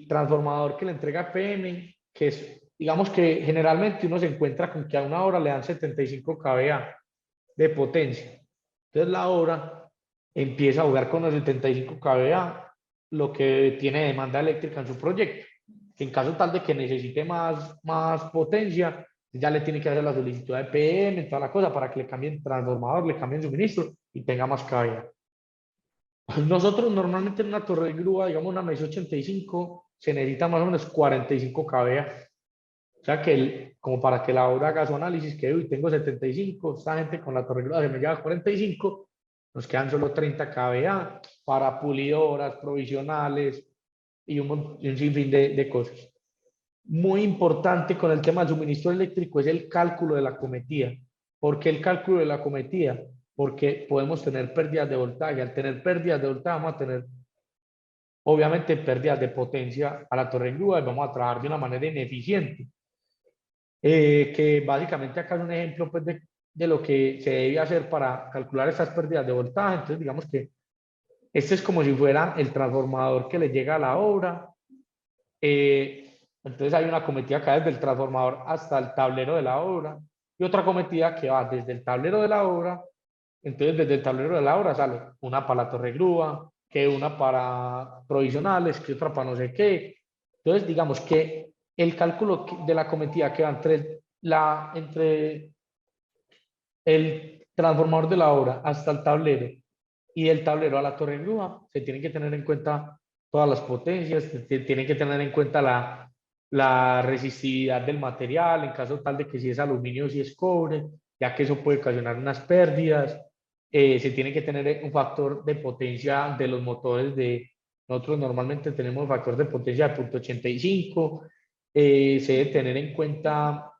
transformador que le entrega PM, que es, digamos que generalmente uno se encuentra con que a una hora le dan 75 kVA de potencia. Entonces la obra empieza a jugar con los 75 kVA, lo que tiene demanda eléctrica en su proyecto. En caso tal de que necesite más potencia, ya le tiene que hacer la solicitud de PM, toda la cosa, para que le cambien transformador, le cambien suministro y tenga más kVA. Nosotros normalmente en una torre de grúa, digamos una MES 85, se necesita más o menos 45 kVA. O sea que como para que la obra haga su análisis, que uy, tengo 75, esta gente con la torre grúa se me lleva 45, nos quedan solo 30 kVA para pulidoras provisionales y un sinfín de cosas. Muy importante con el tema del suministro eléctrico es el cálculo de la acometida. ¿Por qué el cálculo de la acometida? Porque podemos tener pérdidas de voltaje. Al tener pérdidas de voltaje vamos a tener obviamente pérdidas de potencia a la torre grúa y vamos a trabajar de una manera ineficiente. Que básicamente acá es un ejemplo pues, de lo que se debe hacer para calcular estas pérdidas de voltaje. Entonces digamos que este es como si fuera el transformador que le llega a la obra. Entonces hay una cometida que va desde el transformador hasta el tablero de la obra y otra cometida que va desde el tablero de la obra. Entonces desde el tablero de la obra sale una para la torre grúa, que una para provisionales, que otra para no sé qué. Entonces digamos que el cálculo de la cometida que va entre el transformador de la obra hasta el tablero y el tablero a la torre grúa, se tienen que tener en cuenta todas las potencias, se tienen que tener en cuenta la resistividad del material, en caso tal de que si es aluminio o si es cobre, ya que eso puede ocasionar unas pérdidas. Se tiene que tener un factor de potencia de los motores nosotros normalmente tenemos factor de potencia de 0.85. Se debe tener en cuenta,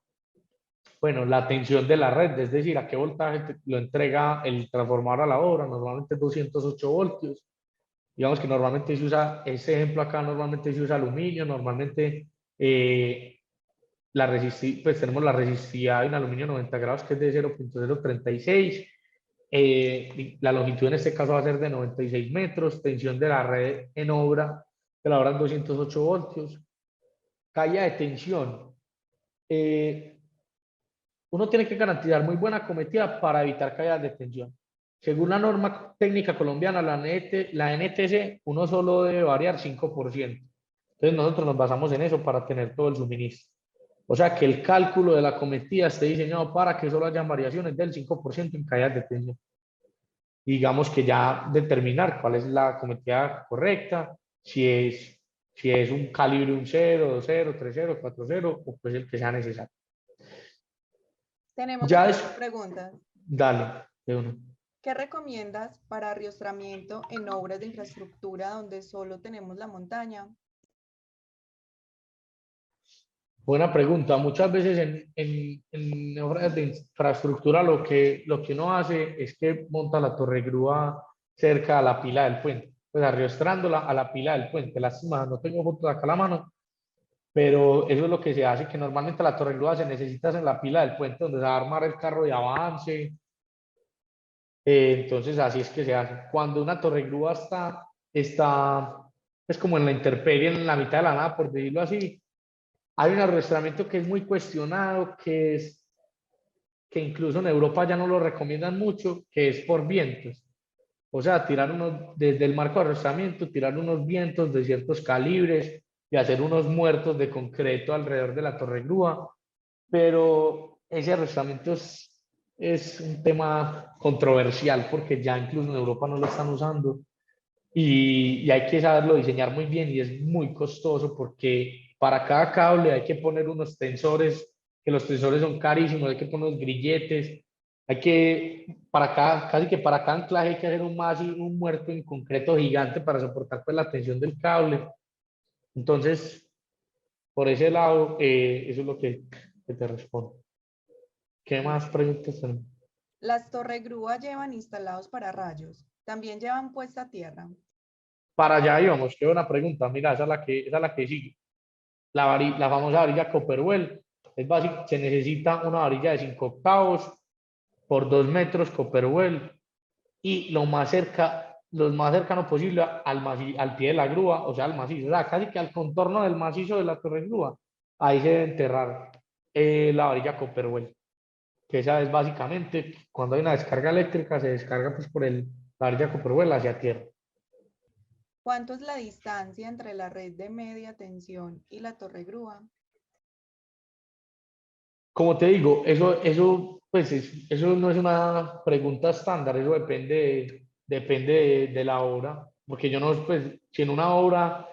bueno, la tensión de la red, es decir, a qué voltaje lo entrega el transformador a la obra, normalmente 208 voltios. Digamos que normalmente se usa, ese ejemplo acá normalmente se usa aluminio, normalmente pues tenemos la resistividad en aluminio 90 grados que es de 0.036. La longitud en este caso va a ser de 96 metros, tensión de la red en obra, de la obra en 208 voltios. Caída de tensión. Uno tiene que garantizar muy buena acometida para evitar caídas de tensión. Según la norma técnica colombiana, la NTC, uno solo debe variar 5%. Entonces nosotros nos basamos en eso para tener todo el suministro. O sea que el cálculo de la acometida esté diseñado para que solo hayan variaciones del 5% en caídas de tensión. Digamos que ya determinar cuál es la acometida correcta, si es un calibre 1.0, 2.0, 3.0, 4.0 o pues el que sea necesario. Tenemos Ya otras es, preguntas. dale, de uno. ¿Qué recomiendas para ariostramiento en obras de infraestructura donde solo tenemos la montaña? Buena pregunta. Muchas veces en obras de infraestructura lo que uno hace es que monta la torre grúa cerca a la pila del puente, pues arrastrándola a la pila del puente. Lástima, no tengo fotos acá a la mano, pero eso es lo que se hace, que normalmente la torre grúa se necesita en la pila del puente donde se va a armar el carro de avance. Entonces así es que se hace. Cuando una torre grúa está es como en la intemperie, en la mitad de la nada, por decirlo así. Hay un arrastramiento que es muy cuestionado, que es que incluso en Europa ya no lo recomiendan mucho, que es por vientos. O sea, tirar unos, desde el marco de arrestamiento, tirar unos vientos de ciertos calibres y hacer unos muertos de concreto alrededor de la torre grúa. Pero ese arrestamiento es un tema controversial porque ya incluso en Europa no lo están usando y hay que saberlo diseñar muy bien y es muy costoso porque para cada cable hay que poner unos tensores, que los tensores son carísimos, hay que poner unos grilletes, hay que, para cada, casi que para cada anclaje hay que hacer un muerto en concreto gigante para soportar pues, la tensión del cable. Entonces, por ese lado, eso es lo que te respondo. ¿Qué más Listo. preguntas tenemos? Las torregrúas llevan instalados pararrayos. También llevan puesta a tierra. Para allá íbamos, qué buena pregunta. Mira, esa es la que sigue. La famosa varilla Copperwell. Es básico, se necesita una varilla de 5 octavos por 2 metros Copperwell y lo más cercano posible al pie de la grúa, o sea, al macizo, o sea, casi que al contorno del macizo de la torre grúa. Ahí se debe enterrar la varilla Copperwell, que esa es básicamente cuando hay una descarga eléctrica, se descarga pues por la varilla Copperwell hacia tierra. ¿Cuánto es la distancia entre la red de media tensión y la torre grúa? Como te digo, pues eso no es una pregunta estándar, eso depende de la obra, porque yo no, pues, si en una obra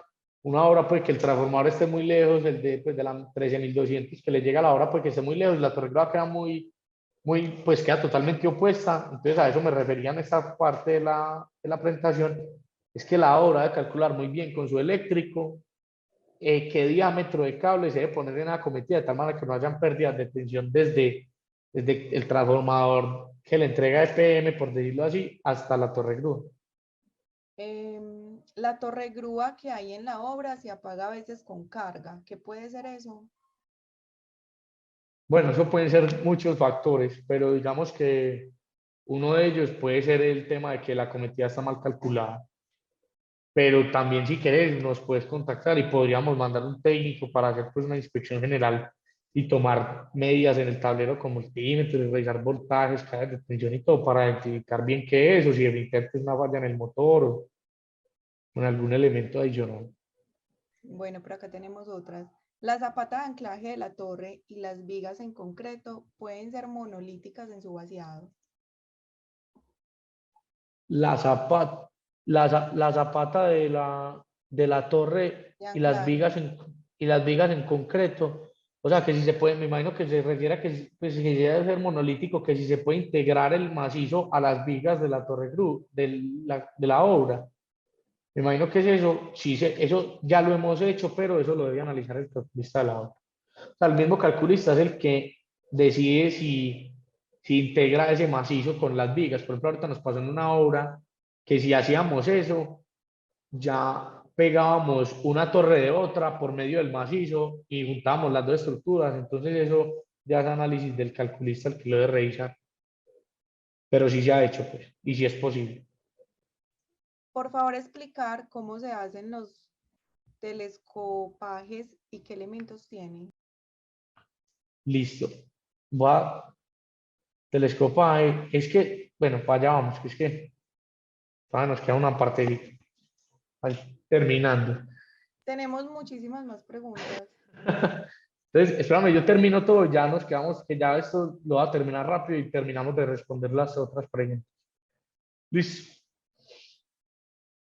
pues que el transformador esté muy lejos, pues, de la 13.200 que le llega a la obra pues que esté muy lejos, la torre grúa queda pues queda totalmente opuesta, entonces a eso me refería en esta parte de la presentación, es que la obra debe calcular muy bien con su eléctrico qué diámetro de cable se debe poner en la cometida de tal manera que no hayan pérdidas de tensión desde el transformador que le entrega EPM, por decirlo así, hasta la torre grúa. La torre grúa que hay en la obra se apaga a veces con carga. ¿Qué puede ser eso? Bueno, eso pueden ser muchos factores, pero digamos que uno de ellos puede ser el tema de que la cometida está mal calculada. Pero también si querés nos puedes contactar y podríamos mandar un técnico para hacer pues una inspección general y tomar medidas en el tablero con multímetros, revisar voltajes, cajas de tensión y todo para identificar bien qué es o si evidentemente es una falla en el motor o con algún elemento adicional. Bueno, por acá tenemos otras. La zapata de anclaje de la torre y las vigas en concreto pueden ser monolíticas en su vaciado. La zapata, la zapata de la torre De y las anclaje. vigas y las vigas en concreto. O sea, que si se puede, me imagino que se refiere a que, pues, que debe ser monolítico, que si se puede integrar el macizo a las vigas de la torre de la obra. Me imagino que es eso, sí, eso ya lo hemos hecho, pero eso lo debe analizar el calculista de la obra. O sea, el mismo calculista es el que decide si integra ese macizo con las vigas. Por ejemplo, ahorita nos pasó en una obra que si hacíamos eso, ya pegábamos una torre de otra por medio del macizo y juntábamos las dos estructuras. Entonces eso ya es análisis del calculista el que lo debe revisar. Pero sí se ha hecho, pues, y sí es posible. Por favor, explicar cómo se hacen los telescopajes y qué elementos tienen. Listo. Va telescopaje. Es que, bueno, para allá vamos, que es que todavía nos queda una parte terminando. Tenemos muchísimas más preguntas. Entonces, espérame, yo termino todo, ya nos quedamos, que ya esto lo va a terminar rápido y terminamos de responder las otras preguntas. Listo.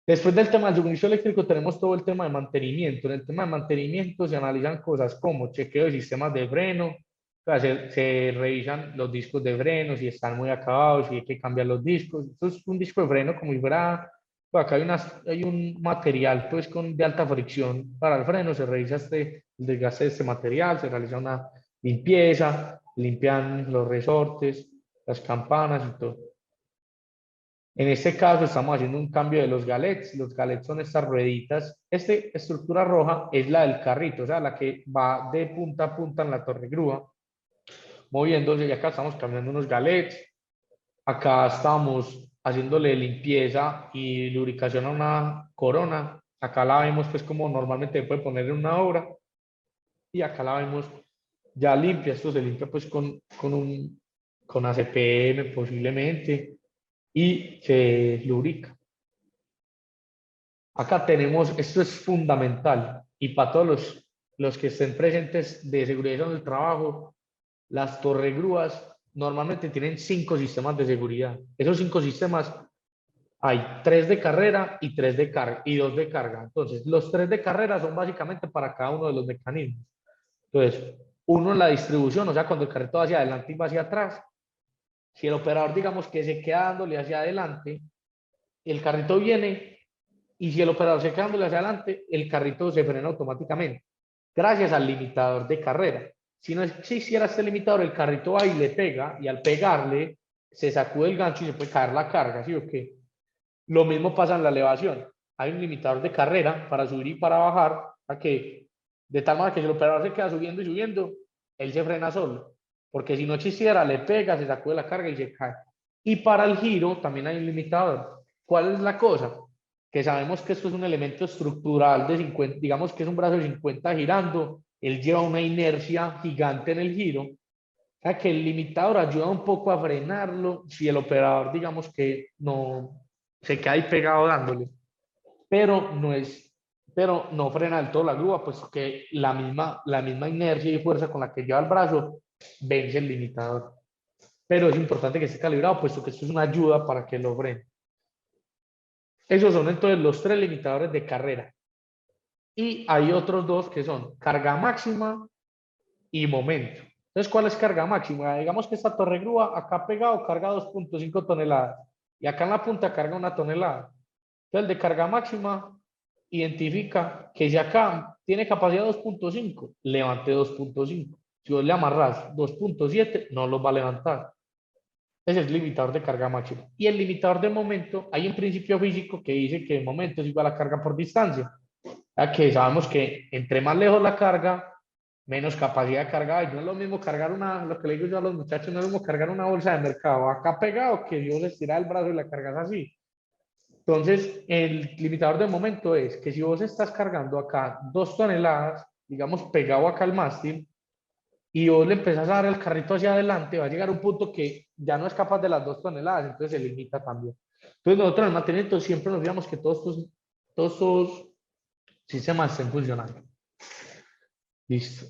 Después del tema del suministro eléctrico tenemos todo el tema de mantenimiento. En el tema de mantenimiento se analizan cosas como chequeo de sistemas de freno, o sea, se revisan los discos de freno, si están muy acabados, si hay que cambiar los discos. Esto es un disco de freno como si fuera, pues acá hay un material pues de alta fricción para el freno, se revisa el desgaste de este material, se realiza una limpieza, limpian los resortes, las campanas y todo. En este caso estamos haciendo un cambio de los galets. Los galets son estas rueditas. Esta estructura roja es la del carrito, o sea, la que va de punta a punta en la torre grúa, moviéndose. Y acá estamos cambiando unos galets. Acá estamos haciéndole limpieza y lubricación a una corona. Acá la vemos pues como normalmente se puede poner en una obra. Y acá la vemos ya limpia. Esto se limpia pues con un con ACPM posiblemente, y se lubrica. Acá tenemos, esto es fundamental, y para todos los que estén presentes de seguridad del trabajo, las torregrúas normalmente tienen 5 sistemas de seguridad. Esos 5 sistemas hay 3 de carrera y 3 de carga y 2 de carga. Entonces, los 3 de carrera son básicamente para cada uno de los mecanismos. Entonces, uno en la distribución, o sea, cuando el carrito va hacia adelante y va hacia atrás, si el operador, digamos que se queda dándole hacia adelante, el carrito viene, y si el operador se queda dándole hacia adelante, el carrito se frena automáticamente, gracias al limitador de carrera. Si no existiera este limitador, el carrito va y le pega, y al pegarle, se sacude el gancho y se puede caer la carga, ¿sí o qué? Lo mismo pasa en la elevación. Hay un limitador de carrera para subir y para bajar, a que, de tal manera que si el operador se queda subiendo y subiendo, él se frena solo. Porque si no existiera, le pega, se sacude la carga y se cae. Y para el giro también hay un limitador. ¿Cuál es la cosa? Que sabemos que esto es un elemento estructural de 50, digamos que es un brazo de 50 girando, él lleva una inercia gigante en el giro, o sea que el limitador ayuda un poco a frenarlo si el operador, digamos que no se queda ahí pegado dándole, pero no frena del todo la grúa, pues que la misma inercia y fuerza con la que lleva el brazo vence el limitador. Pero es importante que esté calibrado, puesto que esto es una ayuda para que lo frene. Esos son entonces los 3 limitadores de carrera. Y hay otros 2 que son carga máxima y momento. Entonces, ¿cuál es carga máxima? Digamos que esta torre grúa acá pegado carga 2.5 toneladas y acá en la punta carga 1 tonelada. Entonces, el de carga máxima identifica que si acá tiene capacidad 2.5, levante 2.5. Si vos le amarras 2.7, no los va a levantar. Ese es el limitador de carga máxima. Y el limitador de momento, hay un principio físico que dice que el momento es igual a carga por distancia. Ya que sabemos que entre más lejos la carga, menos capacidad de cargar. Y no es lo mismo cargar lo que le digo yo a los muchachos, no es lo mismo cargar una bolsa de mercado acá pegado que yo les tira el brazo y la cargas así. Entonces, el limitador de momento es que si vos estás cargando acá 2 toneladas, digamos pegado acá al mástil, y vos le empezás a dar el carrito hacia adelante, va a llegar un punto que ya no es capaz de las 2 toneladas, entonces se limita también. Entonces, nosotros en el mantenimiento siempre nos digamos que todos estos sistemas estén funcionando. Listo.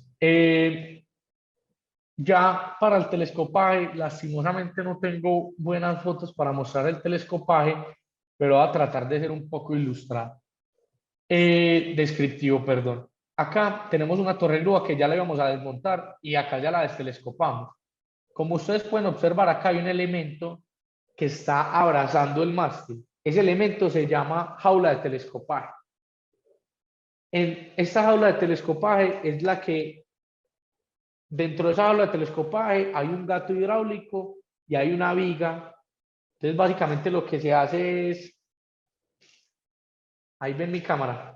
Ya para el telescopaje, lastimosamente no tengo buenas fotos para mostrar el telescopaje, pero voy a tratar de ser un poco ilustrado. Descriptivo, perdón. Acá tenemos una torre grúa que ya la íbamos a desmontar y acá ya la destelescopamos. Como ustedes pueden observar, acá hay un elemento que está abrazando el mástil. Ese elemento se llama jaula de telescopaje. En esta jaula de telescopaje es la que, dentro de esa jaula de telescopaje hay un gato hidráulico y hay una viga. Entonces, básicamente lo que se hace es, ahí ven mi cámara.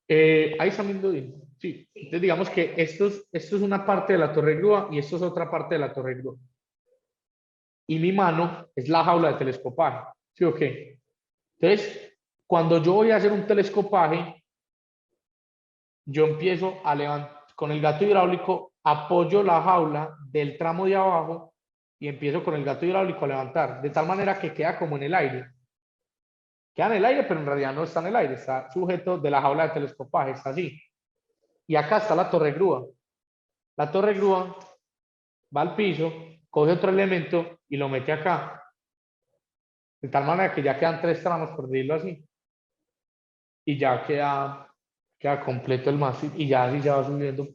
Ahí está viendo bien. Sí. Entonces, digamos que esto es una parte de la torre grúa y esto es otra parte de la torre grúa. Y mi mano es la jaula de telescopaje. ¿Sí o qué? Entonces, cuando yo voy a hacer un telescopaje, yo empiezo a levantar con el gato hidráulico, apoyo la jaula del tramo de abajo y empiezo con el gato hidráulico a levantar, de tal manera que queda como en el aire. Queda en el aire, pero en realidad no está en el aire, está sujeto de la jaula de telescopaje, está así. Y acá está la torre grúa. La torre grúa va al piso, coge otro elemento y lo mete acá. De tal manera que ya quedan 3 tramos, por decirlo así. Y ya queda completo el mástil y ya así se va subiendo.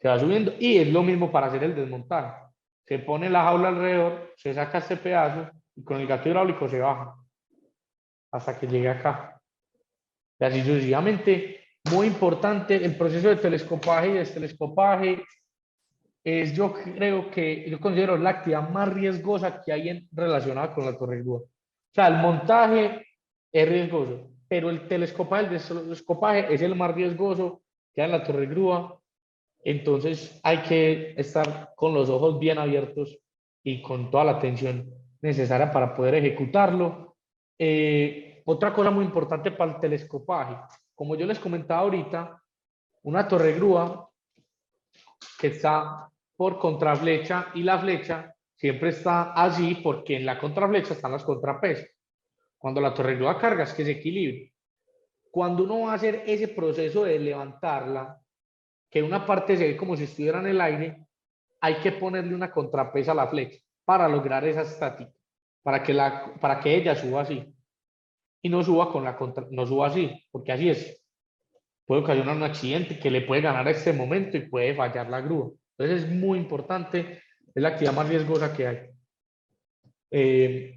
Se va subiendo y es lo mismo para hacer el desmontaje. Se pone la jaula alrededor, se saca este pedazo y con el gato hidráulico se baja hasta que llegue acá. Y así sucesivamente. Muy importante el proceso de telescopaje y destelescopaje es, yo creo que, yo considero la actividad más riesgosa que hay relacionada con la torre grúa. O sea, el montaje es riesgoso, pero el telescopaje, el destelescopaje es el más riesgoso que hay en la torre grúa. Entonces hay que estar con los ojos bien abiertos y con toda la atención necesaria para poder ejecutarlo. Otra cosa muy importante para el telescopaje, como yo les comentaba ahorita, una torre grúa que está por contraflecha y la flecha siempre está así porque en la contraflecha están las contrapesas. Cuando la torregrúa carga es que se equilibra. Cuando uno va a hacer ese proceso de levantarla, que una parte se ve como si estuviera en el aire, hay que ponerle una contrapesa a la flecha para lograr esa estática, para que ella suba así y no suba con la contra, no suba así, porque así es, puede ocasionar un accidente que le puede ganar a este momento y puede fallar la grúa. Entonces es muy importante, es la actividad más riesgosa que hay.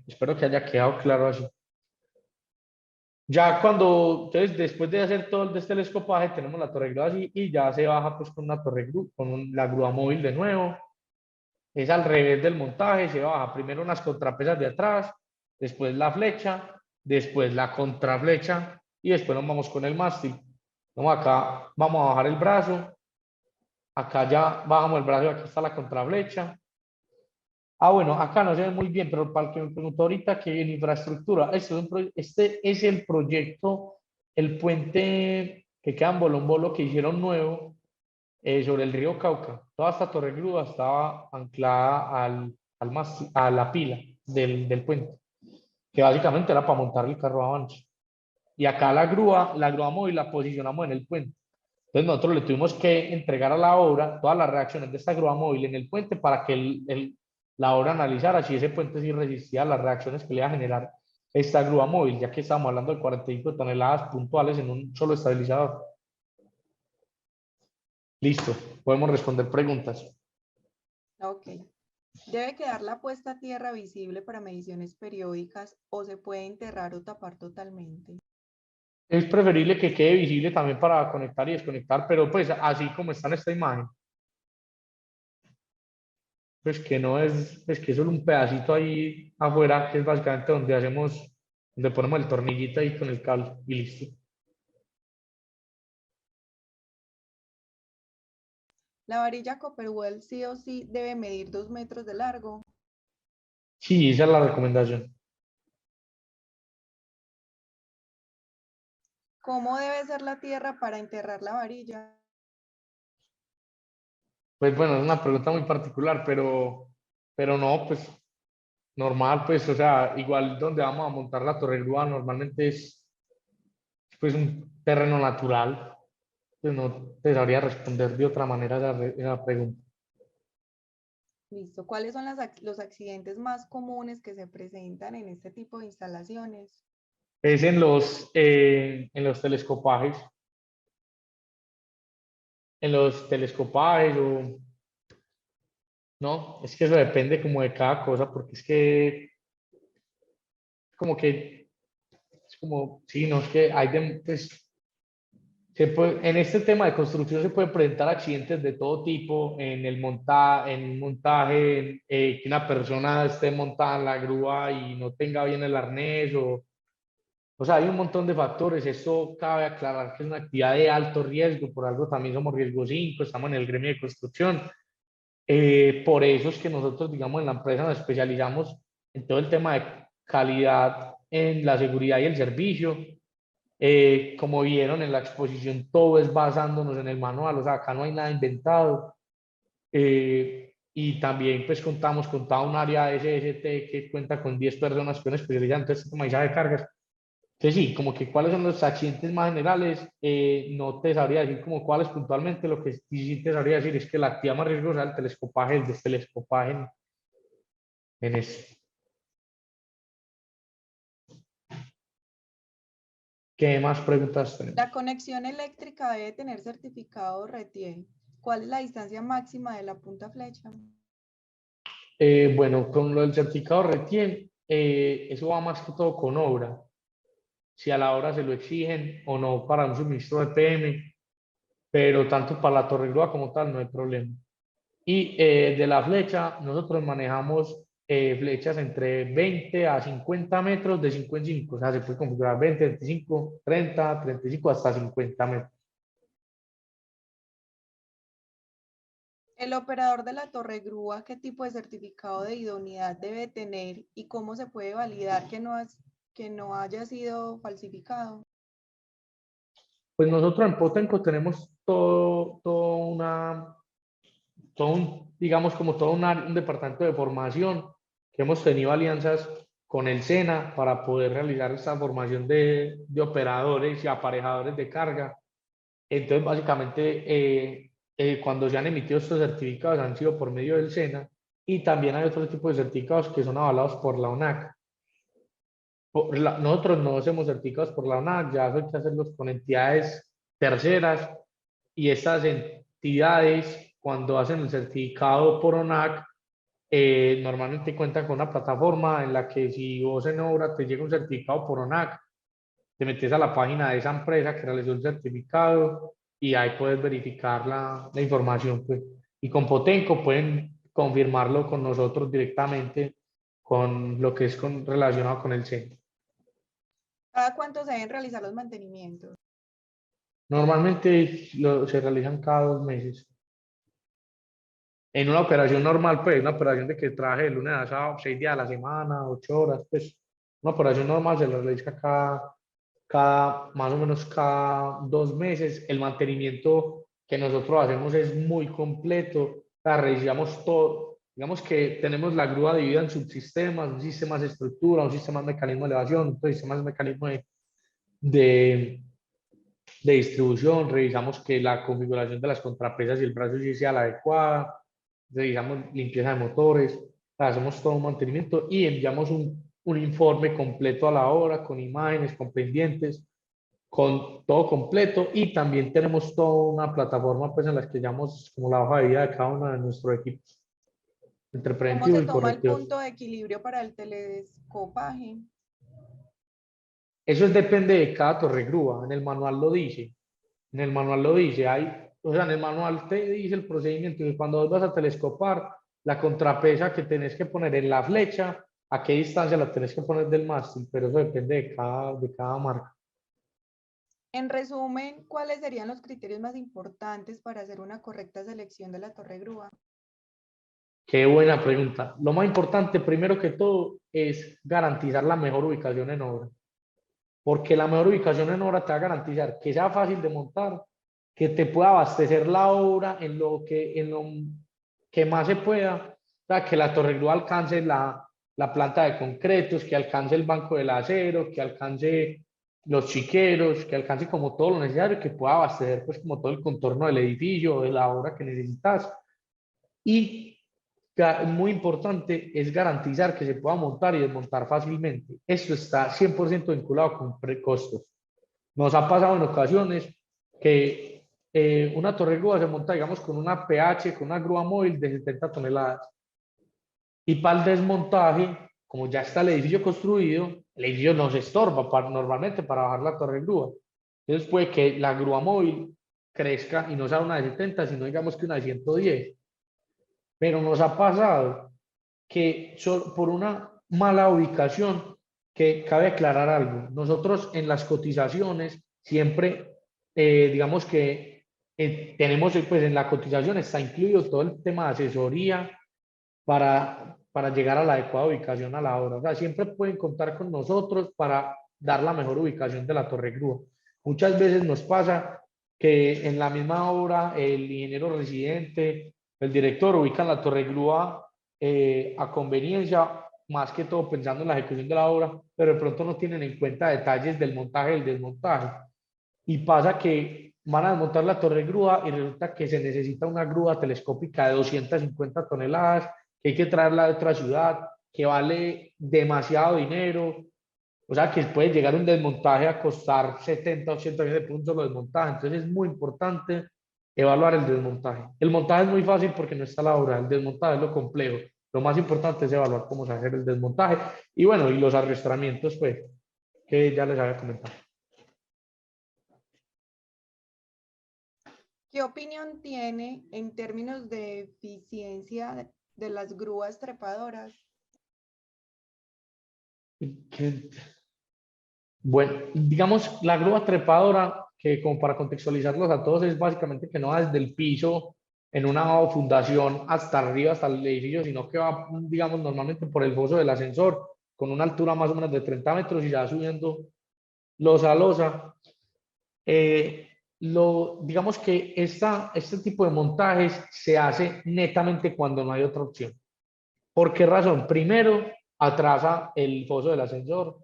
Espero que haya quedado claro así. Ya entonces después de hacer todo el destelescopaje, tenemos la torre grúa así y ya se baja pues con una torre grúa, la grúa móvil de nuevo. Es al revés del montaje, se baja primero unas contrapesas de atrás, después la flecha, después la contraflecha y después nos vamos con el mástil. Vamos acá, vamos a bajar el brazo, acá ya bajamos el brazo y aquí está la contraflecha. Ah, bueno, acá no se ve muy bien, pero para el que me preguntó ahorita que en infraestructura, este es el proyecto, el puente que queda en Bolombolo que hicieron nuevo sobre el río Cauca. Toda esta torre grúa estaba anclada a la pila del puente, que básicamente era para montar el carro avance. Y acá la grúa móvil la posicionamos en el puente. Entonces nosotros le tuvimos que entregar a la obra todas las reacciones de esta grúa móvil en el puente para que la obra analizara si ese puente sí resistía a las reacciones que le iba a generar esta grúa móvil, ya que estamos hablando de 45 toneladas puntuales en un solo estabilizador. Listo, podemos responder preguntas. Ok. ¿Debe quedar la puesta a tierra visible para mediciones periódicas o se puede enterrar o tapar totalmente? Es preferible que quede visible también para conectar y desconectar, pero pues así como está en esta imagen, pues que no es, pues que es solo un pedacito ahí afuera, que es básicamente donde ponemos el tornillito ahí con el cable y listo. La varilla Copperwell sí o sí debe medir 2 metros de largo. Sí, esa es la recomendación. ¿Cómo debe ser la tierra para enterrar la varilla? Pues bueno, es una pregunta muy particular, pero no, pues normal, pues, o sea, igual donde vamos a montar la torre grúa normalmente es pues un terreno natural, pues no te sabría responder de otra manera esa pregunta. Listo. ¿Cuáles son los accidentes más comunes que se presentan en este tipo de instalaciones? Es en los telescopajes, o no, es que eso depende como de cada cosa, porque es que como que es como, sí, no, es que hay pues, en este tema de construcción se puede presentar accidentes de todo tipo, en montaje, que una persona esté montada en la grúa y no tenga bien el arnés, o sea, hay un montón de factores. Esto cabe aclarar que es una actividad de alto riesgo, por algo también somos riesgo 5, estamos en el gremio de construcción. Por eso es que nosotros, digamos, en la empresa nos especializamos en todo el tema de calidad en la seguridad y el servicio. Como vieron en la exposición, todo es basándonos en el manual, o sea, acá no hay nada inventado. Y también pues contamos con toda un área de SST que cuenta con 10 personas que son especializadas en todo este tema de cargas. Entonces sí, como que cuáles son los accidentes más generales, no te sabría decir como cuáles puntualmente, lo que sí te sabría decir es que la actividad más riesgosa es el telescopaje, el destelescopaje en eso. ¿Qué más preguntas tenemos? La conexión eléctrica debe tener certificado RETIE. ¿Cuál es la distancia máxima de la punta flecha? Bueno, con lo del certificado RETIEN, eso va más que todo con obra. Si a la obra se lo exigen o no para un suministro de PM, pero tanto para la torre grúa como tal no hay problema. Y de la flecha, nosotros manejamos flechas entre 20 a 50 metros de 5 en 5. O sea, se puede configurar 20, 25, 30, 35 hasta 50 metros. El operador de la torre grúa, ¿qué tipo de certificado de idoneidad debe tener y cómo se puede validar que no haya sido falsificado? Pues nosotros en Potenco tenemos digamos, como todo un departamento de formación, que hemos tenido alianzas con el SENA para poder realizar esta formación de operadores y aparejadores de carga. Entonces, básicamente, cuando se han emitido estos certificados han sido por medio del SENA, y también hay otro tipo de certificados que son avalados por la ONAC. Nosotros no hacemos certificados por la ONAC, ya hay que hacerlos con entidades terceras, y estas entidades, cuando hacen el certificado por ONAC, normalmente cuentan con una plataforma en la que, si vos en obra te llega un certificado por ONAC, te metes a la página de esa empresa que realizó el certificado y ahí puedes verificar la información, pues. Y con Potenco pueden confirmarlo con nosotros directamente, con lo que es relacionado con el centro. ¿Cada cuánto se deben realizar los mantenimientos? Normalmente se realizan cada 2 meses. En una operación normal, pues, una operación de que trabaje de lunes a sábado, 6 días a la semana, 8 horas, pues, una operación normal se la realiza más o menos cada 2 meses. El mantenimiento que nosotros hacemos es muy completo. O sea, revisamos todo. Digamos que tenemos la grúa dividida en subsistemas: un sistema de estructura, un sistema de mecanismo de elevación, otro sistema de mecanismo de, de distribución. Revisamos que la configuración de las contrapresas y el brazo sí sea la adecuada. Revisamos limpieza de motores. Hacemos todo un mantenimiento y enviamos un informe completo a la hora, con imágenes, con pendientes, con todo completo. Y también tenemos toda una plataforma, pues, en la que llamamos como la hoja de vida de cada uno de nuestros equipos, entre ¿Cómo preventivos se y toma el correctivos. punto de equilibrio para el telescopaje? Eso depende de cada torregrúa. En el manual lo dice. En el manual lo dice. O sea, en el manual te dice el procedimiento. Y cuando vos vas a telescopar, la contrapesa que tenés que poner en la flecha, a qué distancia la tenés que poner del mástil, pero eso depende de cada marca. En resumen, ¿cuáles serían los criterios más importantes para hacer una correcta selección de la torre grúa? Qué buena pregunta. Lo más importante, primero que todo, es garantizar la mejor ubicación en obra. Porque la mejor ubicación en obra te va a garantizar que sea fácil de montar, que te pueda abastecer la obra en lo que más se pueda. O sea, que la torregrúa alcance la planta de concretos, que alcance el banco del acero, que alcance los chiqueros, que alcance como todo lo necesario, que pueda abastecer, pues, como todo el contorno del edificio, de la obra que necesitas. Y muy importante es garantizar que se pueda montar y desmontar fácilmente. Esto está 100% vinculado con costos. Nos ha pasado en ocasiones que una torre grúa se monta, digamos, con una PH, con una grúa móvil de 70 toneladas. Y para el desmontaje, como ya está el edificio construido, el edificio nos estorba normalmente para bajar la torre grúa. Entonces puede que la grúa móvil crezca y no sea una de 70, sino, digamos, que una de 110. Pero nos ha pasado que por una mala ubicación, que cabe aclarar algo: nosotros en las cotizaciones siempre, digamos que tenemos, pues, en la cotización está incluido todo el tema de asesoría para llegar a la adecuada ubicación a la obra. O sea, siempre pueden contar con nosotros para dar la mejor ubicación de la torre grúa. Muchas veces nos pasa que en la misma obra el ingeniero residente, el director, ubican la torre grúa a conveniencia, más que todo pensando en la ejecución de la obra, pero de pronto no tienen en cuenta detalles del montaje y del desmontaje. Y pasa que van a desmontar la torre grúa y resulta que se necesita una grúa telescópica de 250 toneladas, que hay que traerla de otra ciudad, que vale demasiado dinero. O sea, que puede llegar un desmontaje a costar 70, 80 millones de puntos lo desmontaje. Entonces es muy importante evaluar el desmontaje. El montaje es muy fácil porque no está la obra. El desmontaje es lo complejo. Lo más importante es evaluar cómo se hace el desmontaje. Y bueno, y los arrastramientos, pues, que ya les había comentado. ¿Qué opinión tiene en términos de eficiencia de las grúas trepadoras? Bueno, digamos, la grúa trepadora, que como para contextualizarlos a todos, es básicamente que no va desde el piso en una fundación hasta arriba, hasta el edificio, sino que va, digamos, normalmente por el foso del ascensor, con una altura más o menos de 30 metros, y ya subiendo losa a losa. digamos que este tipo de montajes se hace netamente cuando no hay otra opción. ¿Por qué razón? Primero, atrasa el foso del ascensor.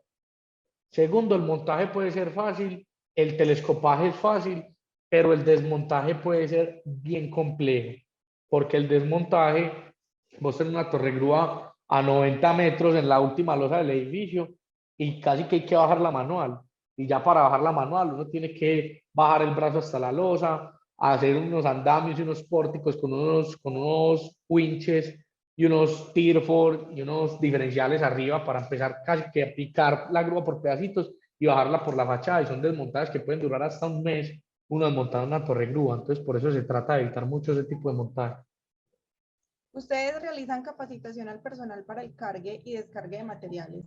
Segundo, el montaje puede ser fácil, el telescopaje es fácil, pero el desmontaje puede ser bien complejo, porque el desmontaje, vos tenés una torre grúa a 90 metros en la última losa del edificio y casi que hay que bajar la manual. Y ya para bajar la manual uno tiene que bajar el brazo hasta la losa, hacer unos andamios y unos pórticos con unos winches y unos Tirford y unos diferenciales arriba para empezar casi que a picar la grúa por pedacitos y bajarla por la fachada. Y son desmontajes que pueden durar hasta un mes, uno desmontar una torre grúa. Entonces, por eso se trata de evitar mucho ese tipo de montaje. Ustedes realizan capacitación al personal para el cargue y descargue de materiales.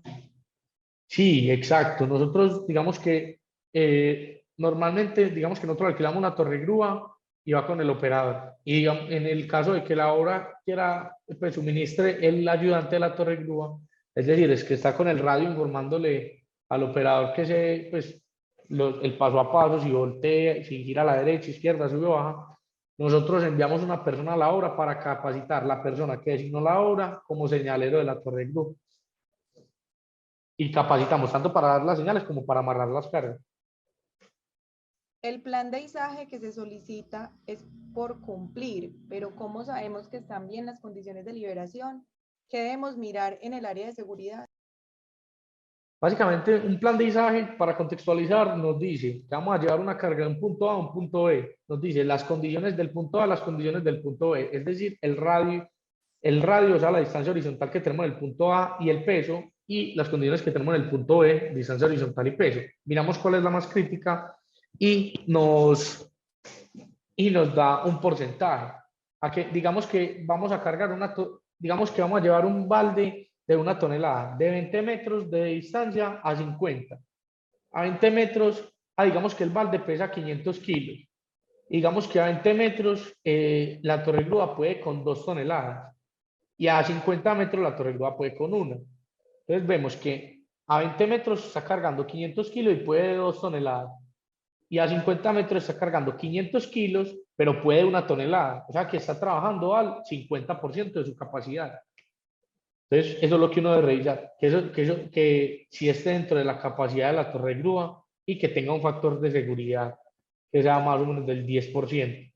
Sí, exacto. Nosotros, digamos que normalmente, digamos que nosotros alquilamos una torre grúa y va con el operador. Y en el caso de que la obra quiera, pues suministre el ayudante de la torre grúa, es decir, es que está con el radio informándole al operador que pues, el paso a paso, si voltea, si gira a la derecha, izquierda, sube o baja. Nosotros enviamos una persona a la obra para capacitar la persona que designó la obra como señalero de la torre grúa y capacitamos tanto para dar las señales como para amarrar las cargas. El plan de izaje que se solicita es por cumplir, pero ¿cómo sabemos que están bien las condiciones de liberación? ¿Qué debemos mirar en el área de seguridad? Básicamente, un plan de izaje, para contextualizar, nos dice que vamos a llevar una carga de un punto A a un punto B. Nos dice las condiciones del punto A, las condiciones del punto B. Es decir, el radio, o sea, la distancia horizontal que tenemos en el punto A y el peso, y las condiciones que tenemos en el punto B, distancia horizontal y peso. Miramos cuál es la más crítica y nos da un porcentaje. Digamos que vamos a cargar digamos que vamos a llevar un balde de 1 tonelada, de 20 metros de distancia a 50. A 20 metros, digamos que el balde pesa 500 kilos. Digamos que a 20 metros la torre grúa puede con 2 toneladas y a 50 metros la torre grúa puede con 1. Entonces vemos que a 20 metros está cargando 500 kilos y puede 2 toneladas. Y a 50 metros está cargando 500 kilos, pero puede 1 tonelada. O sea que está trabajando al 50% de su capacidad. Entonces, eso es lo que uno debe revisar, que si esté dentro de la capacidad de la torre grúa y que tenga un factor de seguridad que sea más o menos del 10%.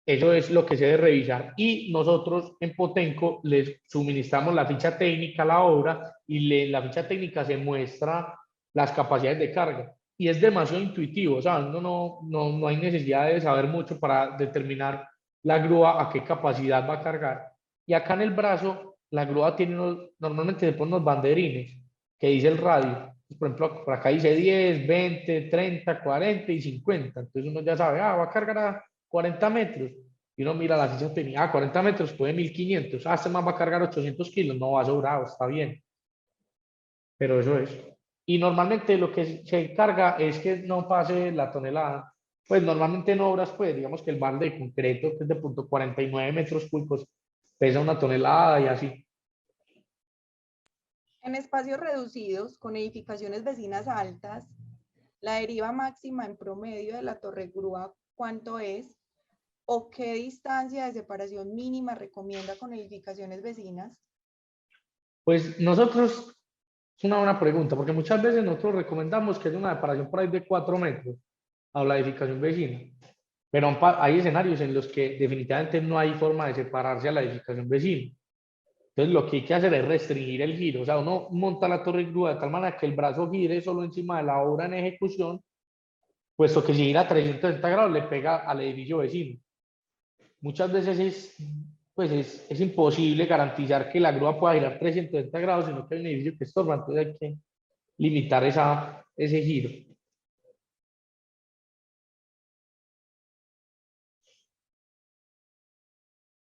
Eso es lo que se debe revisar. Y nosotros en Potenco les suministramos la ficha técnica a la obra y en la ficha técnica se muestra las capacidades de carga. Y es demasiado intuitivo, o sea, no hay necesidad de saber mucho para determinar la grúa a qué capacidad va a cargar. Y acá en el brazo, la grúa tiene normalmente se ponen unos banderines que dice el radio. Por ejemplo, por acá dice 10, 20, 30, 40 y 50. Entonces uno ya sabe, va a cargar a 40 metros. Y uno mira la ficha técnica, 40 metros puede 1500. Este más va a cargar 800 kilos. No va sobrado, está bien. Pero eso es. Y normalmente lo que se encarga es que no pase la tonelada. Pues normalmente en obras, pues digamos que el balde de concreto, que es de punto 49 metros cúbicos, pesa 1 tonelada y así. En espacios reducidos, con edificaciones vecinas altas, la deriva máxima en promedio de la torre grúa, ¿cuánto es? ¿O qué distancia de separación mínima recomienda con edificaciones vecinas? Pues nosotros, es una buena pregunta, porque muchas veces nosotros recomendamos que haya una separación por ahí de 4 metros a la edificación vecina. Pero hay escenarios en los que definitivamente no hay forma de separarse a la edificación vecina. Entonces lo que hay que hacer es restringir el giro. O sea, uno monta la torre grúa de tal manera que el brazo gire solo encima de la obra en ejecución, puesto que si gira a 360 grados le pega al edificio vecino. Muchas veces es imposible garantizar que la grúa pueda girar 360 grados, sino que hay un edificio que estorba, entonces hay que limitar ese giro.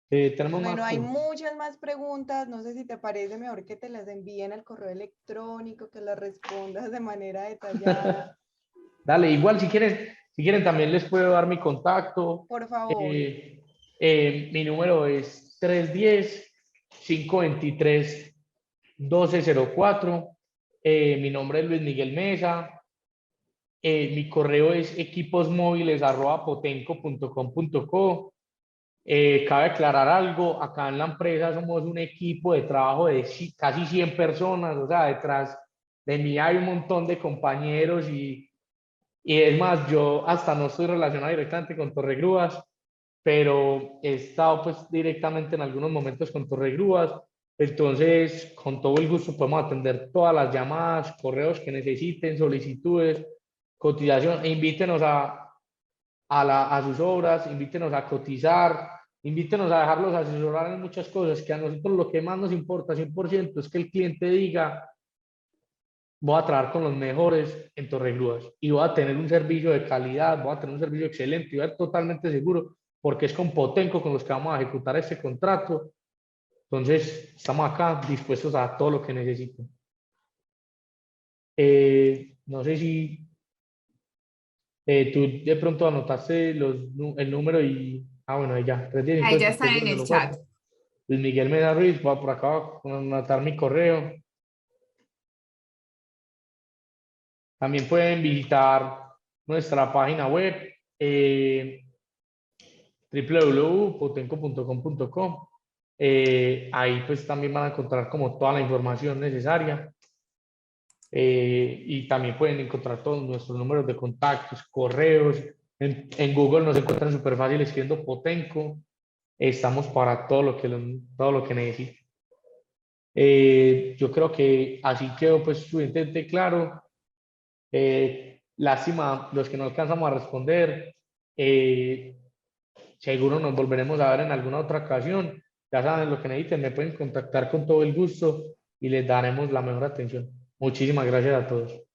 Tenemos más Bueno, hay preguntas. muchas más preguntas. No sé si te parece mejor que te las envíen al correo electrónico, que las respondas de manera detallada. Dale, igual si quieren también les puedo dar mi contacto. Por favor. Mi número es 310-523-1204. Mi nombre es Luis Miguel Mesa. Mi correo es equiposmóviles@potenco.com.co. Cabe aclarar algo, acá en la empresa somos un equipo de trabajo de casi 100 personas, o sea, detrás de mí hay un montón de compañeros y es más, yo hasta no estoy relacionado directamente con Torregrúas, pero he estado pues directamente en algunos momentos con Torregrúas, entonces con todo el gusto podemos atender todas las llamadas, correos que necesiten, solicitudes, cotización, e invítenos a sus obras, invítenos a cotizar, invítenos a dejarlos asesorar en muchas cosas, que a nosotros lo que más nos importa 100% es que el cliente diga, voy a trabajar con los mejores en Torregrúas y voy a tener un servicio de calidad, voy a tener un servicio excelente y voy a estar totalmente seguro porque es con Potenco con los que vamos a ejecutar este contrato. Entonces, estamos acá dispuestos a todo lo que necesiten. No sé si tú de pronto anotaste el número y... Ah, bueno, ahí ya, Ahí ya 310 están en el 53 chat. Luis Miguel Mena Ruiz, voy por acá a anotar mi correo. También pueden visitar nuestra página web www.potenco.com.co. Ahí pues también van a encontrar como toda la información necesaria. Y también pueden encontrar todos nuestros números de contactos, correos. En Google nos encuentran súper fácil escribiendo Potenco. Estamos para todo lo que necesiten. Yo creo que así quedó pues suficientemente claro. Lástima los que no alcanzamos a responder. Seguro nos volveremos a ver en alguna otra ocasión. Ya saben lo que necesiten, me pueden contactar con todo el gusto y les daremos la mejor atención. Muchísimas gracias a todos.